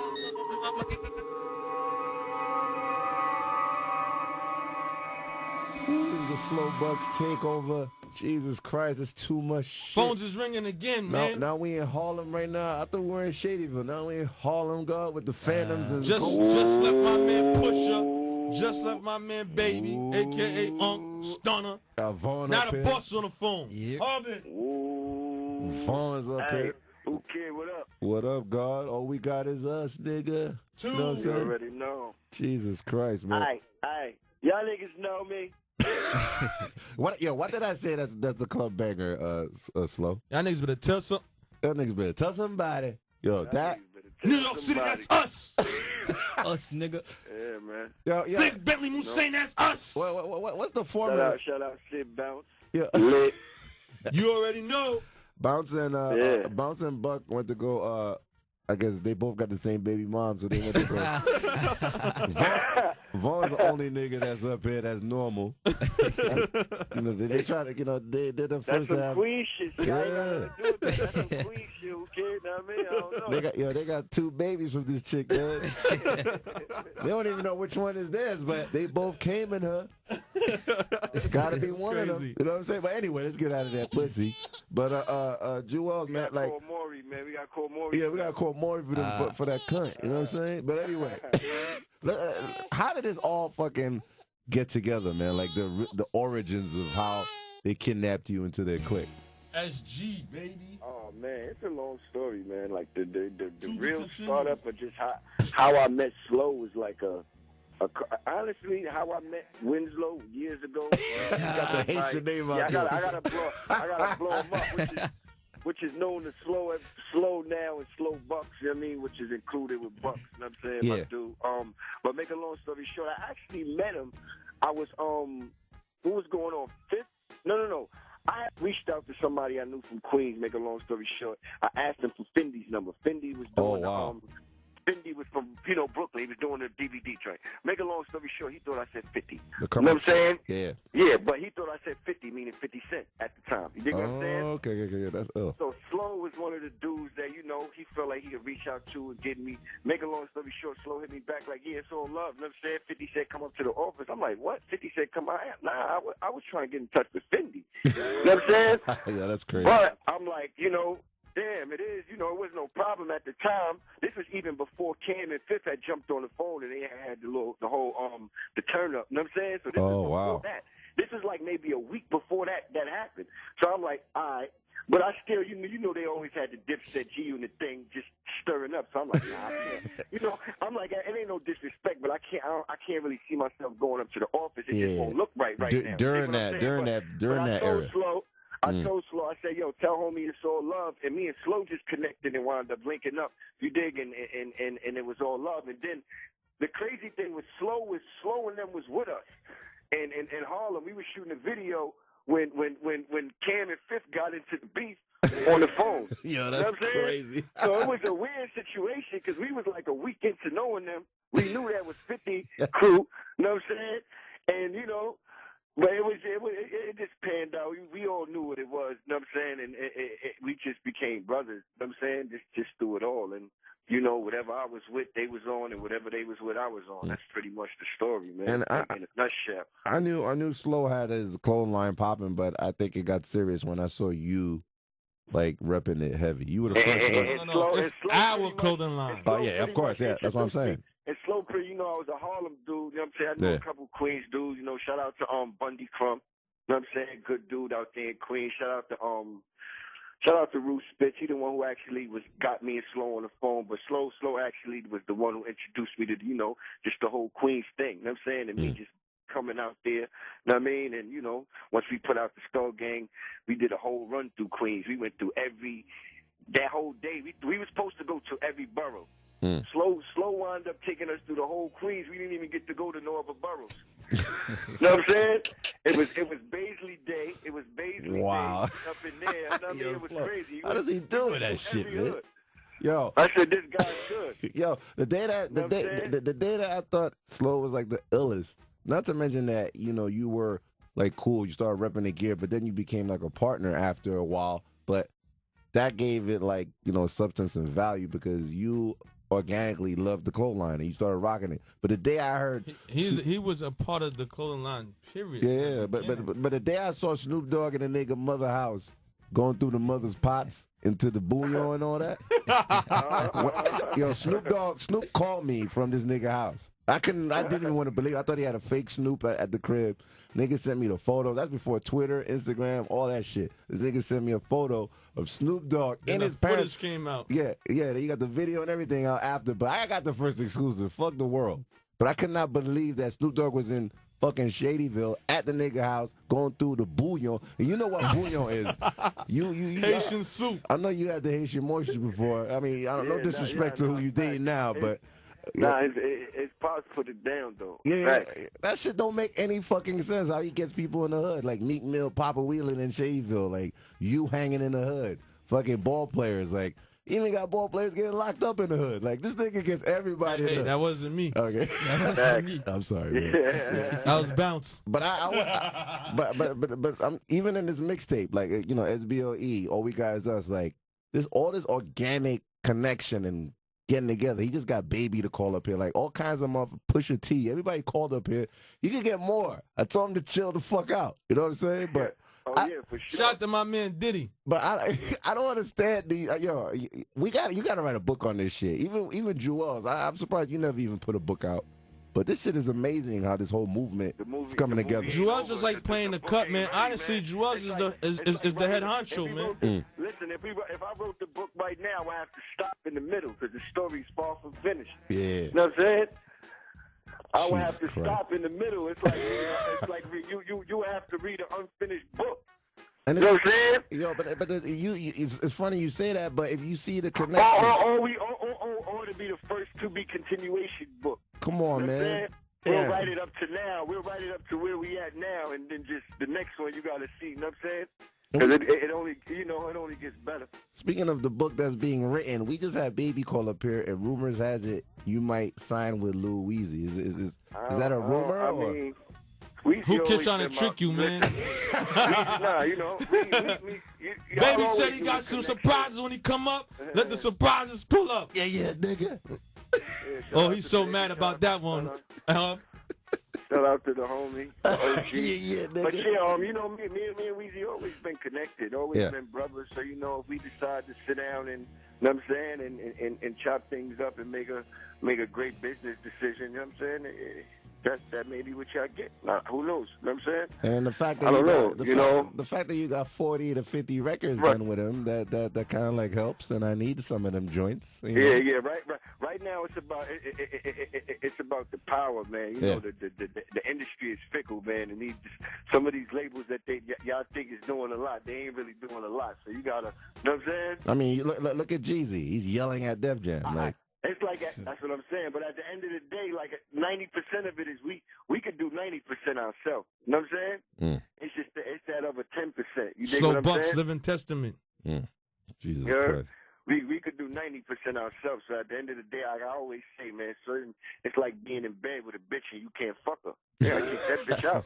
The Slow Bucks takeover. Jesus Christ, it's too much shit. Phones is ringing again, man. Now we in Harlem right now. I thought we were in Shadyville. Now we in Harlem, God, with the Phantoms and just left my man Pusha. Just left my man Baby, a.k.a. Unc Stunner. Now the boss on the phone. Yep. Vaughn's up here. Whoo Kid, what up? What up, God? All we got is us, nigga. Two. You know what I'm You saying? already know. Jesus Christ, man. Aye. Y'all niggas know me. What did I say? That's the club banger, Slow. Y'all niggas better tell some. Y'all niggas better tell somebody. Yo, that New York City, that's us. That's us, nigga. Yeah, man. Yo, Big Bentley Musain, that's us. What's the formula? Shout out, shit, bounce. Yeah. Lit. You already know. Bounce and Buck went to go. I guess they both got the same baby mom, so they went to go. Vaughn's the only nigga that's up here that's normal. You know, they try to, they're the first to have. That's some queen shit. Yeah. That's some queen shit, okay? Know what I mean? I don't know. They got 2 babies from this chick, man. They don't even know which one is theirs, but they both came in her. It's got to be one crazy. of them. You know what I'm saying? But anyway, let's get out of that pussy. But Jewels, man, like. Call Maury, man. We got to call Maury. Yeah, we got to call Maury for that cunt. You know what I'm saying? But anyway, how did this all fucking get together, man? Like the origins of how they kidnapped you into their clique. SG, baby. Oh man, it's a long story, man. Like the real startup of just how I met Slow was like honestly how I met Winslow years ago. You got the Haitian name out there. I gotta blow him up, which is known as Slow now and Slow Bucks, you know what I mean, which is included with Bucks, you know what I'm saying, Yeah. my dude. But make a long story short, I actually met him. I was who was going on fifth? No. I had reached out to somebody I knew from Queens, make a long story short. I asked him for Findy's number. Findy was doing Fendi was from, Brooklyn. He was doing a DVD joint. Make a long story short, he thought I said 50. You know what I'm saying? Yeah. Yeah, but he thought I said 50, meaning 50 Cent at the time. You dig what I'm saying? Okay. That's So Slow was one of the dudes that, he felt like he could reach out to and get me. Make a long story short, Slow hit me back like, yeah, it's all love. You know what I'm saying? 50 said, come up to the office. I'm like, what? 50 said, come out. Nah, I was trying to get in touch with Fendi. You know what I'm saying? Yeah, that's crazy. But I'm like, damn, it is. It was no problem at the time. This was even before Cam and Fifth had jumped on the phone and they had the whole the turn up. You know what I'm saying? So this was before that. This is like maybe a week before that happened. So I'm like, all right. But I still, you know, they always had the Dipset G-Unit thing just stirring up. So I'm like, nah, I can't. You know, I'm like, it ain't no disrespect, but I can't really see myself going up to the office. It just won't look right now. During that era. I told Slow, I said, yo, tell homie it's all love. And me and Slow just connected and wound up linking up. You dig? And it was all love. And then the crazy thing was Slow and them was with us. And in Harlem, we were shooting a video when Cam and Fifth got into the beef on the phone. Yo, that's crazy. So it was a weird situation because we was like a week into knowing them. We knew that was 50 crew, you know what I'm saying? And, you know, but it just panned out. We all knew what it was, you know what I'm saying? And we just became brothers, you know what I'm saying? Just through it all. And, you know, whatever I was with, they was on, and whatever they was with, I was on. That's pretty much the story, man. And in a nutshell. I knew Slow had his clothing line popping, but I think it got serious when I saw you, like, repping it heavy. You were the first one. No, it's our clothing line. Oh, yeah, of course, yeah. That's what I'm saying. And Slow pretty, you know, I was a Harlem dude, you know what I'm saying? I know a couple Queens dudes, you know, shout out to Bundy Crump, you know what I'm saying? Good dude out there in Queens. Shout out to Ruth Spitz. He the one who actually got me and Slow on the phone, but Slow actually was the one who introduced me to, you know, just the whole Queens thing, you know what I'm saying? And me just coming out there, you know what I mean? And, you know, once we put out the Skull Gang, we did a whole run through Queens. We went through that whole day. We were supposed to go to every borough. Slow wound up taking us through the whole Queens. We didn't even get to go to no other boroughs. You know what I'm saying? It was Baisley Day. It was Baisley Day up in there. You know what I mean? It was crazy. How does he do that shit, man? Hood. Yo, I said this guy's good. Yo, the day that I thought Slow was like the illest. Not to mention that, you know, you were like cool. You started repping the gear, but then you became like a partner after a while. But that gave it like, you know, substance and value because you organically loved the clothing line and you started rocking it. But the day I heard he was a part of the clothing line, period. Yeah, but the day I saw Snoop Dogg in the nigga mother house going through the mother's pots into the bouillon and all that. Yo, Snoop called me from this nigga house. I didn't even want to believe it. I thought he had a fake Snoop at the crib. Nigga sent me the photos. That's before Twitter, Instagram, all that shit. This nigga sent me a photo of Snoop Dogg and his parents. Footage came out. Yeah, you got the video and everything out after, but I got the first exclusive. Fuck the world. But I could not believe that Snoop Dogg was in fucking Shadyville at the nigga house going through the bouillon. And you know what bouillon is. You Haitian soup. I know you had the Haitian moisture before. I mean, I don't know disrespect to who you dating now, but it's possible to put it down though. Yeah, that shit don't make any fucking sense. How he gets people in the hood, like Meek Mill, Papa Wheeling in Shadyville, like you hanging in the hood, fucking ball players, like even got ball players getting locked up in the hood. Like this nigga gets everybody. Hey, that wasn't me. Okay, that wasn't me. I'm sorry, man. That was Bounce. But but I'm even in this mixtape, like you know, SBOE, All We Got Is Us, like all this organic connection and getting together. He just got Baby to call up here, like all kinds of motherfuckers. Pusha T, everybody called up here. You could get more. I told him to chill the fuck out. You know what I'm saying? But for sure. Shout out to my man Diddy. But I don't understand you gotta write a book on this shit. Even Jewels, I'm surprised you never even put a book out. But this shit is amazing how this whole movement is coming together. Jewels is like playing the cut, man. Honestly, Jewels is the head honcho, man. Listen, if I wrote the book right now, I have to stop in the middle because the story's far from finished. Yeah. You know what I'm saying? I would have to stop in the middle. It's like you have to read an unfinished book. And you know what I'm saying? Yo, but it's funny you say that, but if you see the connection, or to be the first to be continuation book. Come on, you know man. We'll write it up to now. We'll write it up to where we at now, and then just the next one you got to see. You know what I'm saying? Because it only gets better. Speaking of the book that's being written, we just had Baby call up here, and rumors has it you might sign with Lil Weezy. Is that a rumor? I or? mean, who keeps trying to trick you, man? Nah, you know. Baby said he got some surprises when he come up. Let the surprises pull up. Yeah, nigga. Oh, he's so mad about that one. Shout out to the homie. Yeah, nigga. But yeah, you know, me and Weezy always been connected, always been brothers. So, you know, if we decide to sit down and, you know what I'm saying, and chop things up and make a great business decision, you know what I'm saying? that may be what y'all get. Now, who knows? You know what I'm saying? And the fact that the fact that you got 40 to 50 records done with him, that kind of like helps. And I need some of them joints. You know? Yeah. Right now, it's about the power, man. You know, the industry is fickle, man, and some of these labels that y'all think is doing a lot, they ain't really doing a lot. So you gotta, you know what I'm saying? I mean, look at Jeezy. He's yelling at Def Jam. It's like that's what I'm saying. But at the end of the day, like 90% of it is we could do 90% ourselves. You know what I'm saying? It's just it's that other 10%. You dig what I'm Bucks, saying? living testament. Jesus Christ. We could do 90% ourselves. So at the end of the day, I always say, man, it's like being in bed with a bitch and you can't fuck her. You gotta kick that bitch out.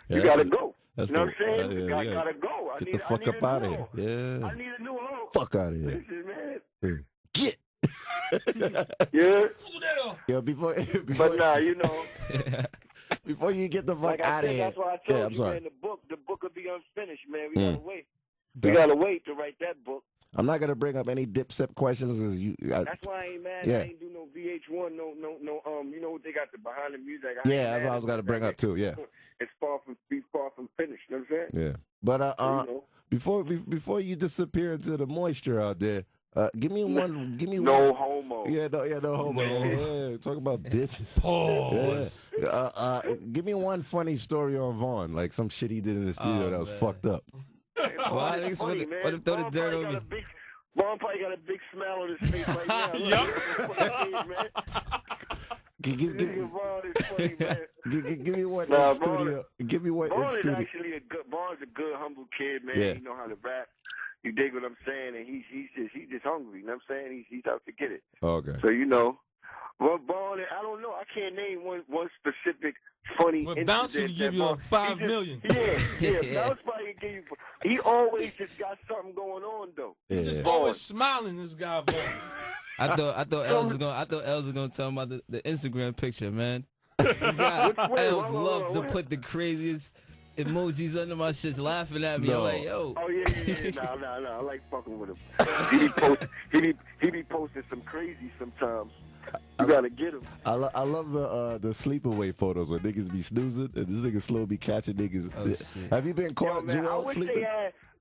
You gotta go. You know what I'm saying? You gotta go. Get the fuck up out of here. Yeah. I need a new home. Fuck out of here. Listen, man. Get. Yeah. Yo, before but nah, you know. Before you get the fuck out of here. That's why I told you, man, the book will be unfinished, man. We gotta wait. We gotta wait to write that book. I'm not gonna bring up any dipset questions. That's why I ain't mad. I ain't do no VH1, no. You know what they got the behind the music. That's what I was gonna bring up too. Yeah, it's far from finished. You know what I'm saying? Yeah, but before you disappear into the moisture out there, give me one. No homo. Yeah, no homo. Yeah, talk about bitches. Pause. Yeah. Give me one funny story on Vaughn, like some shit he did in the studio that was fucked up. What if throw the dirt on me? Vaughn probably got a big smile on his face right now. Give me one in studio. Give me one in studio. Vaughn's a good, humble kid, man. Yeah. He know how to rap. You dig what I'm saying? And he's just hungry. You know what I'm saying? He's out to get it. Okay. So you know, well, Vaughn, I don't know. I can't name one specific funny incident. Bounce to give you $5 million. Yeah. Bounce probably give you. He always just got something going on though. Yeah. He's just always smiling. This guy, Vaughn. I thought Els was gonna tell him about the Instagram picture, man. Els loves to put the craziest emojis under my shits, laughing at me. No. I'm like, yo. Oh yeah. Nah. I like fucking with him. He be posting some crazy sometimes. You gotta get him. I love the sleepaway photos where niggas be snoozing and this nigga slow be catching niggas. Have you been caught, Joel, sleeping?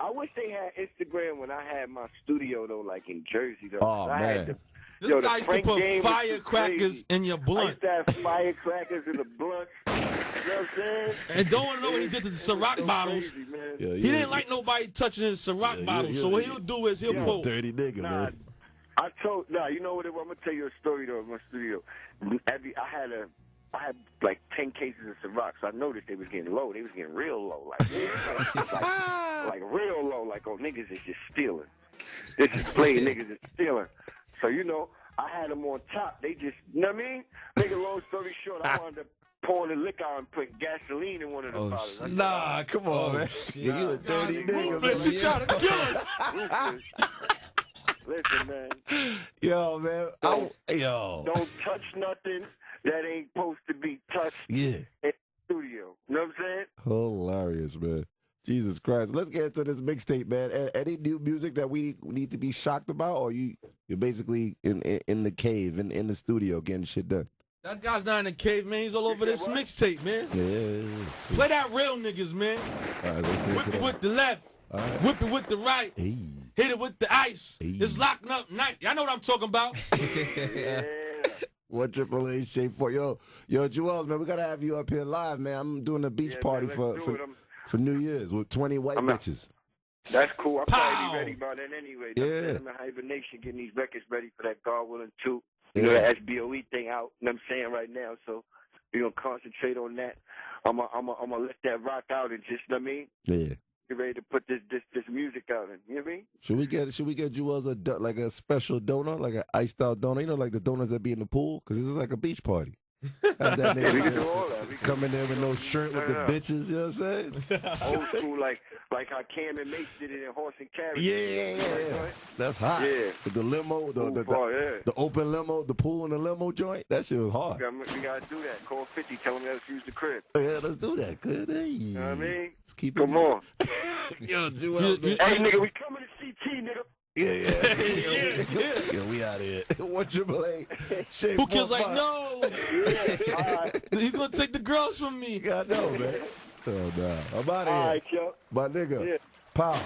I wish they had Instagram when I had my studio though, like in Jersey though. Oh man. This guy used to put firecrackers in your blunt. I used to have firecrackers in the blunt. You know what I'm saying? And don't want to know what he did to the Ciroc bottles. Crazy, he didn't like nobody touching his Ciroc bottles. So what he'll do is he'll pull. Dirty nigga, man. You know what? I'm gonna tell you a story though in my studio. I had like 10 cases of Ciroc, so I noticed they was getting low. They was getting real low, like real low. Like, oh, niggas is just stealing. This is playing niggas is stealing. So you know, I had them on top. They just, you know what I mean? Make a long story short, I wound up pouring the liquor out and putting gasoline in one of the bottles. Shit. Nah, come on, man. You a dirty nigga, man. You trying to kill it. Listen, man. Yo, man. Don't touch nothing that ain't supposed to be touched in the studio. You know what I'm saying? Hilarious, man. Jesus Christ. Let's get into this mixtape, man. Any new music that we need to be shocked about, or you're basically in the cave, in the studio getting shit done? That guy's not in the cave, man. He's all over this mixtape, man. Yeah. Play that real niggas, man. All right, let's get Whip it with the left. Right. Whip it with the right. Hey. Hit it with the ice. Hey. It's locked up night. Y'all know what I'm talking about. Yeah. 1-888 Shape 4. Yo, Joel, man, we gotta have you up here live, man. I'm doing a beach party for New Year's with 20 white bitches. That's cool. I'll probably be ready by then anyway. Yeah. I'm in hibernation getting these records ready for that God Willing 2. You know, the SBOE thing out, you know what I'm saying, right now. So we're going to concentrate on that. I'm gonna let that rock out and just, you know what I mean? Yeah. Get ready to put this music out. You know what I mean? Should we get Joel's like a special donut, like an iced out donut? You know, like the donuts that be in the pool? Because this is like a beach party. Have that nigga we can do all that. Come in there with no shirt with the bitches, you know what I'm saying? Old school, like how Cam and Mace did it in Horse and Carriage. Yeah. That's hot. Yeah. With the limo, the open limo, the pool and the limo joint, that shit was hard. We got to do that. Call 50, tell them let's use the crib. Yeah, let's do that. Good. Hey. You know what I mean? Let's keep Come on. Yo, Joel. Hey, nigga, we coming to CT, nigga. Yeah, we out here. 1-888. Who Kid's like, no. He's going to take the girls from me. I know, man. Oh, nah. I'm out of here. All right, yo. My nigga. Pow.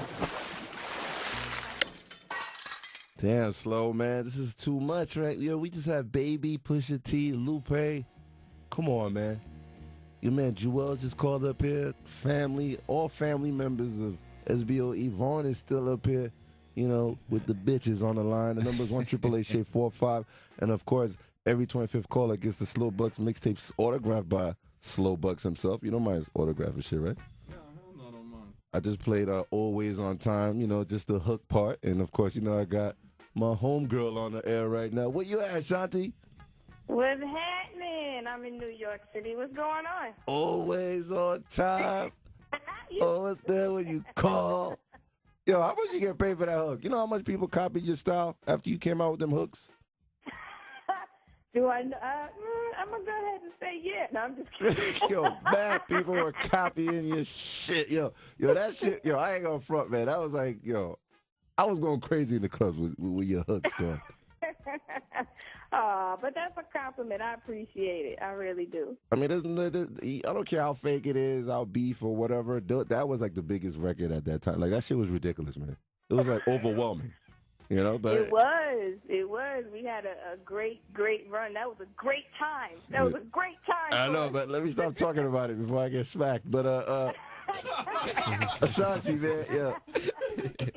Damn, Slow, man. This is too much, right? Yo, we just have Baby, Pusha T, Lupe. Come on, man. Your man Jewel just called up here. Family, all family members of SBOE. Vaughn is still up here, you know, with the bitches on the line. The number is 1-888-SHADE-45. And, of course, every 25th caller gets the Slow Bucks mixtapes autographed by Slow Bucks himself. You don't mind his autograph and shit, right? Yeah, hell no, don't mind. I just played Always on Time, you know, just the hook part. And, of course, you know, I got my homegirl on the air right now. Where you at, Shanti? What's happening? I'm in New York City. What's going on? Always on time. Always there when you call. Yo, how much you get paid for that hook? You know how much people copied your style after you came out with them hooks? Do I know? I'm going to go ahead and say yeah. No, I'm just kidding. Yo, mad people were copying your shit. Yo, that shit, yo, I ain't gonna front, man. That was like, yo, I was going crazy in the clubs with your hooks going. But that's a compliment. I appreciate it. I really do. I mean, I don't care how fake it is, how beef or whatever. That was like the biggest record at that time. Like, that shit was ridiculous, man. It was like overwhelming, you know? But It was. We had a great run. That was a great time. I know, but let me stop talking about it before I get smacked. But, Ashanti, man, yeah.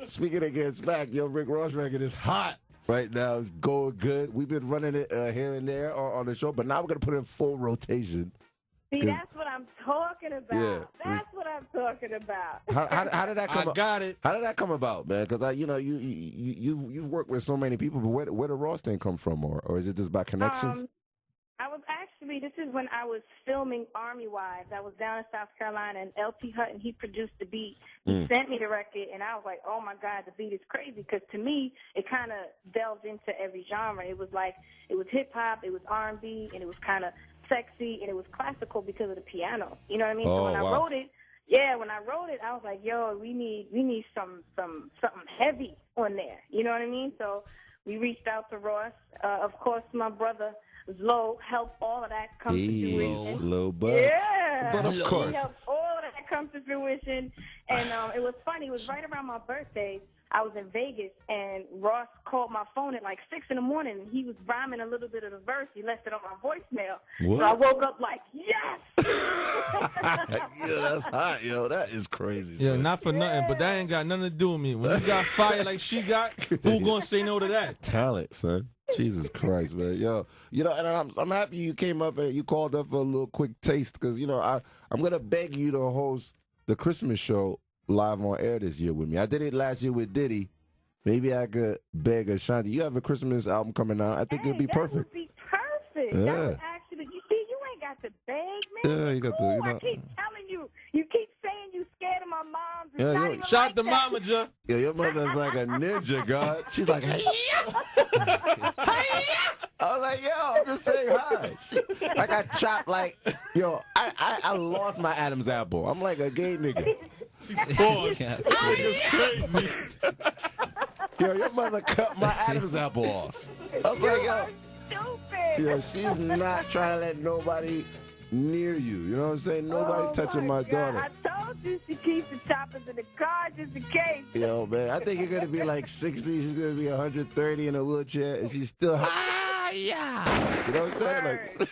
Speaking of getting smacked, yo, Rick Ross record is hot. Right now, it's going good. We've been running it here and there on the show, but now we're going to put it in full rotation. See, that's what I'm talking about. Yeah. That's what I'm talking about. How did that come about? I got it. How did that come about, man? Because, you know, you've worked with so many people, but where did Ross thing come from? Or is it just by connections? I was actually, this is when I was filming Army Wives. I was down in South Carolina, and LT Hutton, he produced the beat. He sent me the record, and I was like, oh, my God, the beat is crazy. Because to me, it kind of delved into every genre. It was like, it was hip-hop, it was R&B, and it was kind of sexy, and it was classical because of the piano. You know what I mean? So when I wrote it, I was like, yo, we need something heavy on there. You know what I mean? So we reached out to Ross. Of course, my brother Zlo helped all of that come to fruition. Slow, but yeah, but of course, he helped all of that come to fruition. And it was funny. It was right around my birthday. I was in Vegas, and Ross called my phone at like 6 in the morning, and he was rhyming a little bit of the verse. He left it on my voicemail. What? So I woke up like, yes! Yeah, that's hot, yo. That is crazy. Yeah, not for nothing, but that ain't got nothing to do with me. When you got fired like she got, who gonna say no to that? Talent, son. Jesus Christ, man. Yo, you know, and I'm happy you came up and you called up for a little quick taste because, you know, I'm going to beg you to host the Christmas show live on air this year with me. I did it last year with Diddy. Maybe I could beg Ashanti. You have a Christmas album coming out. I think it'd be perfect. That would be perfect. Yeah. That would actually, you see, you ain't got to beg, man. Yeah, you got to, you know. I keep telling you. You keep saying you scared of my mom's. Yeah, not even shout like to that. Mama, Joe. Yeah, your mother's like a ninja, God. She's like, hey, I was like, yo, I'm just saying hi. I got chopped like, yo, I lost my Adam's apple. I'm like a gay nigga. Crazy. Yo, your mother cut my Adam's apple off. I was like, yo, Stupid. yo, she's not trying to let nobody near you. You know what I'm saying? Nobody touching my daughter. I told you she keeps the choppers in the car just in case. Yo, man, I think you're going to be like 60. She's going to be 130 in a wheelchair, and she's still yeah. You know what I'm saying? Like,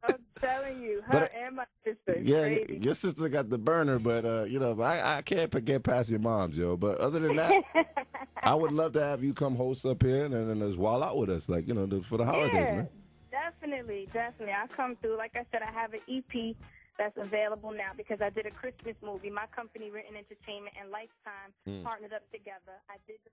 I'm telling you, her and my sister. Yeah, crazy. your sister got the burner, but, you know, but I can't get past your moms, yo. But other than that, I would love to have you come host up here and then just wild out with us, like, you know, for the holidays, man. Definitely. I'll come through. Like I said, I have an EP that's available now because I did a Christmas movie. My company, Written Entertainment and Lifetime, partnered up together. I did the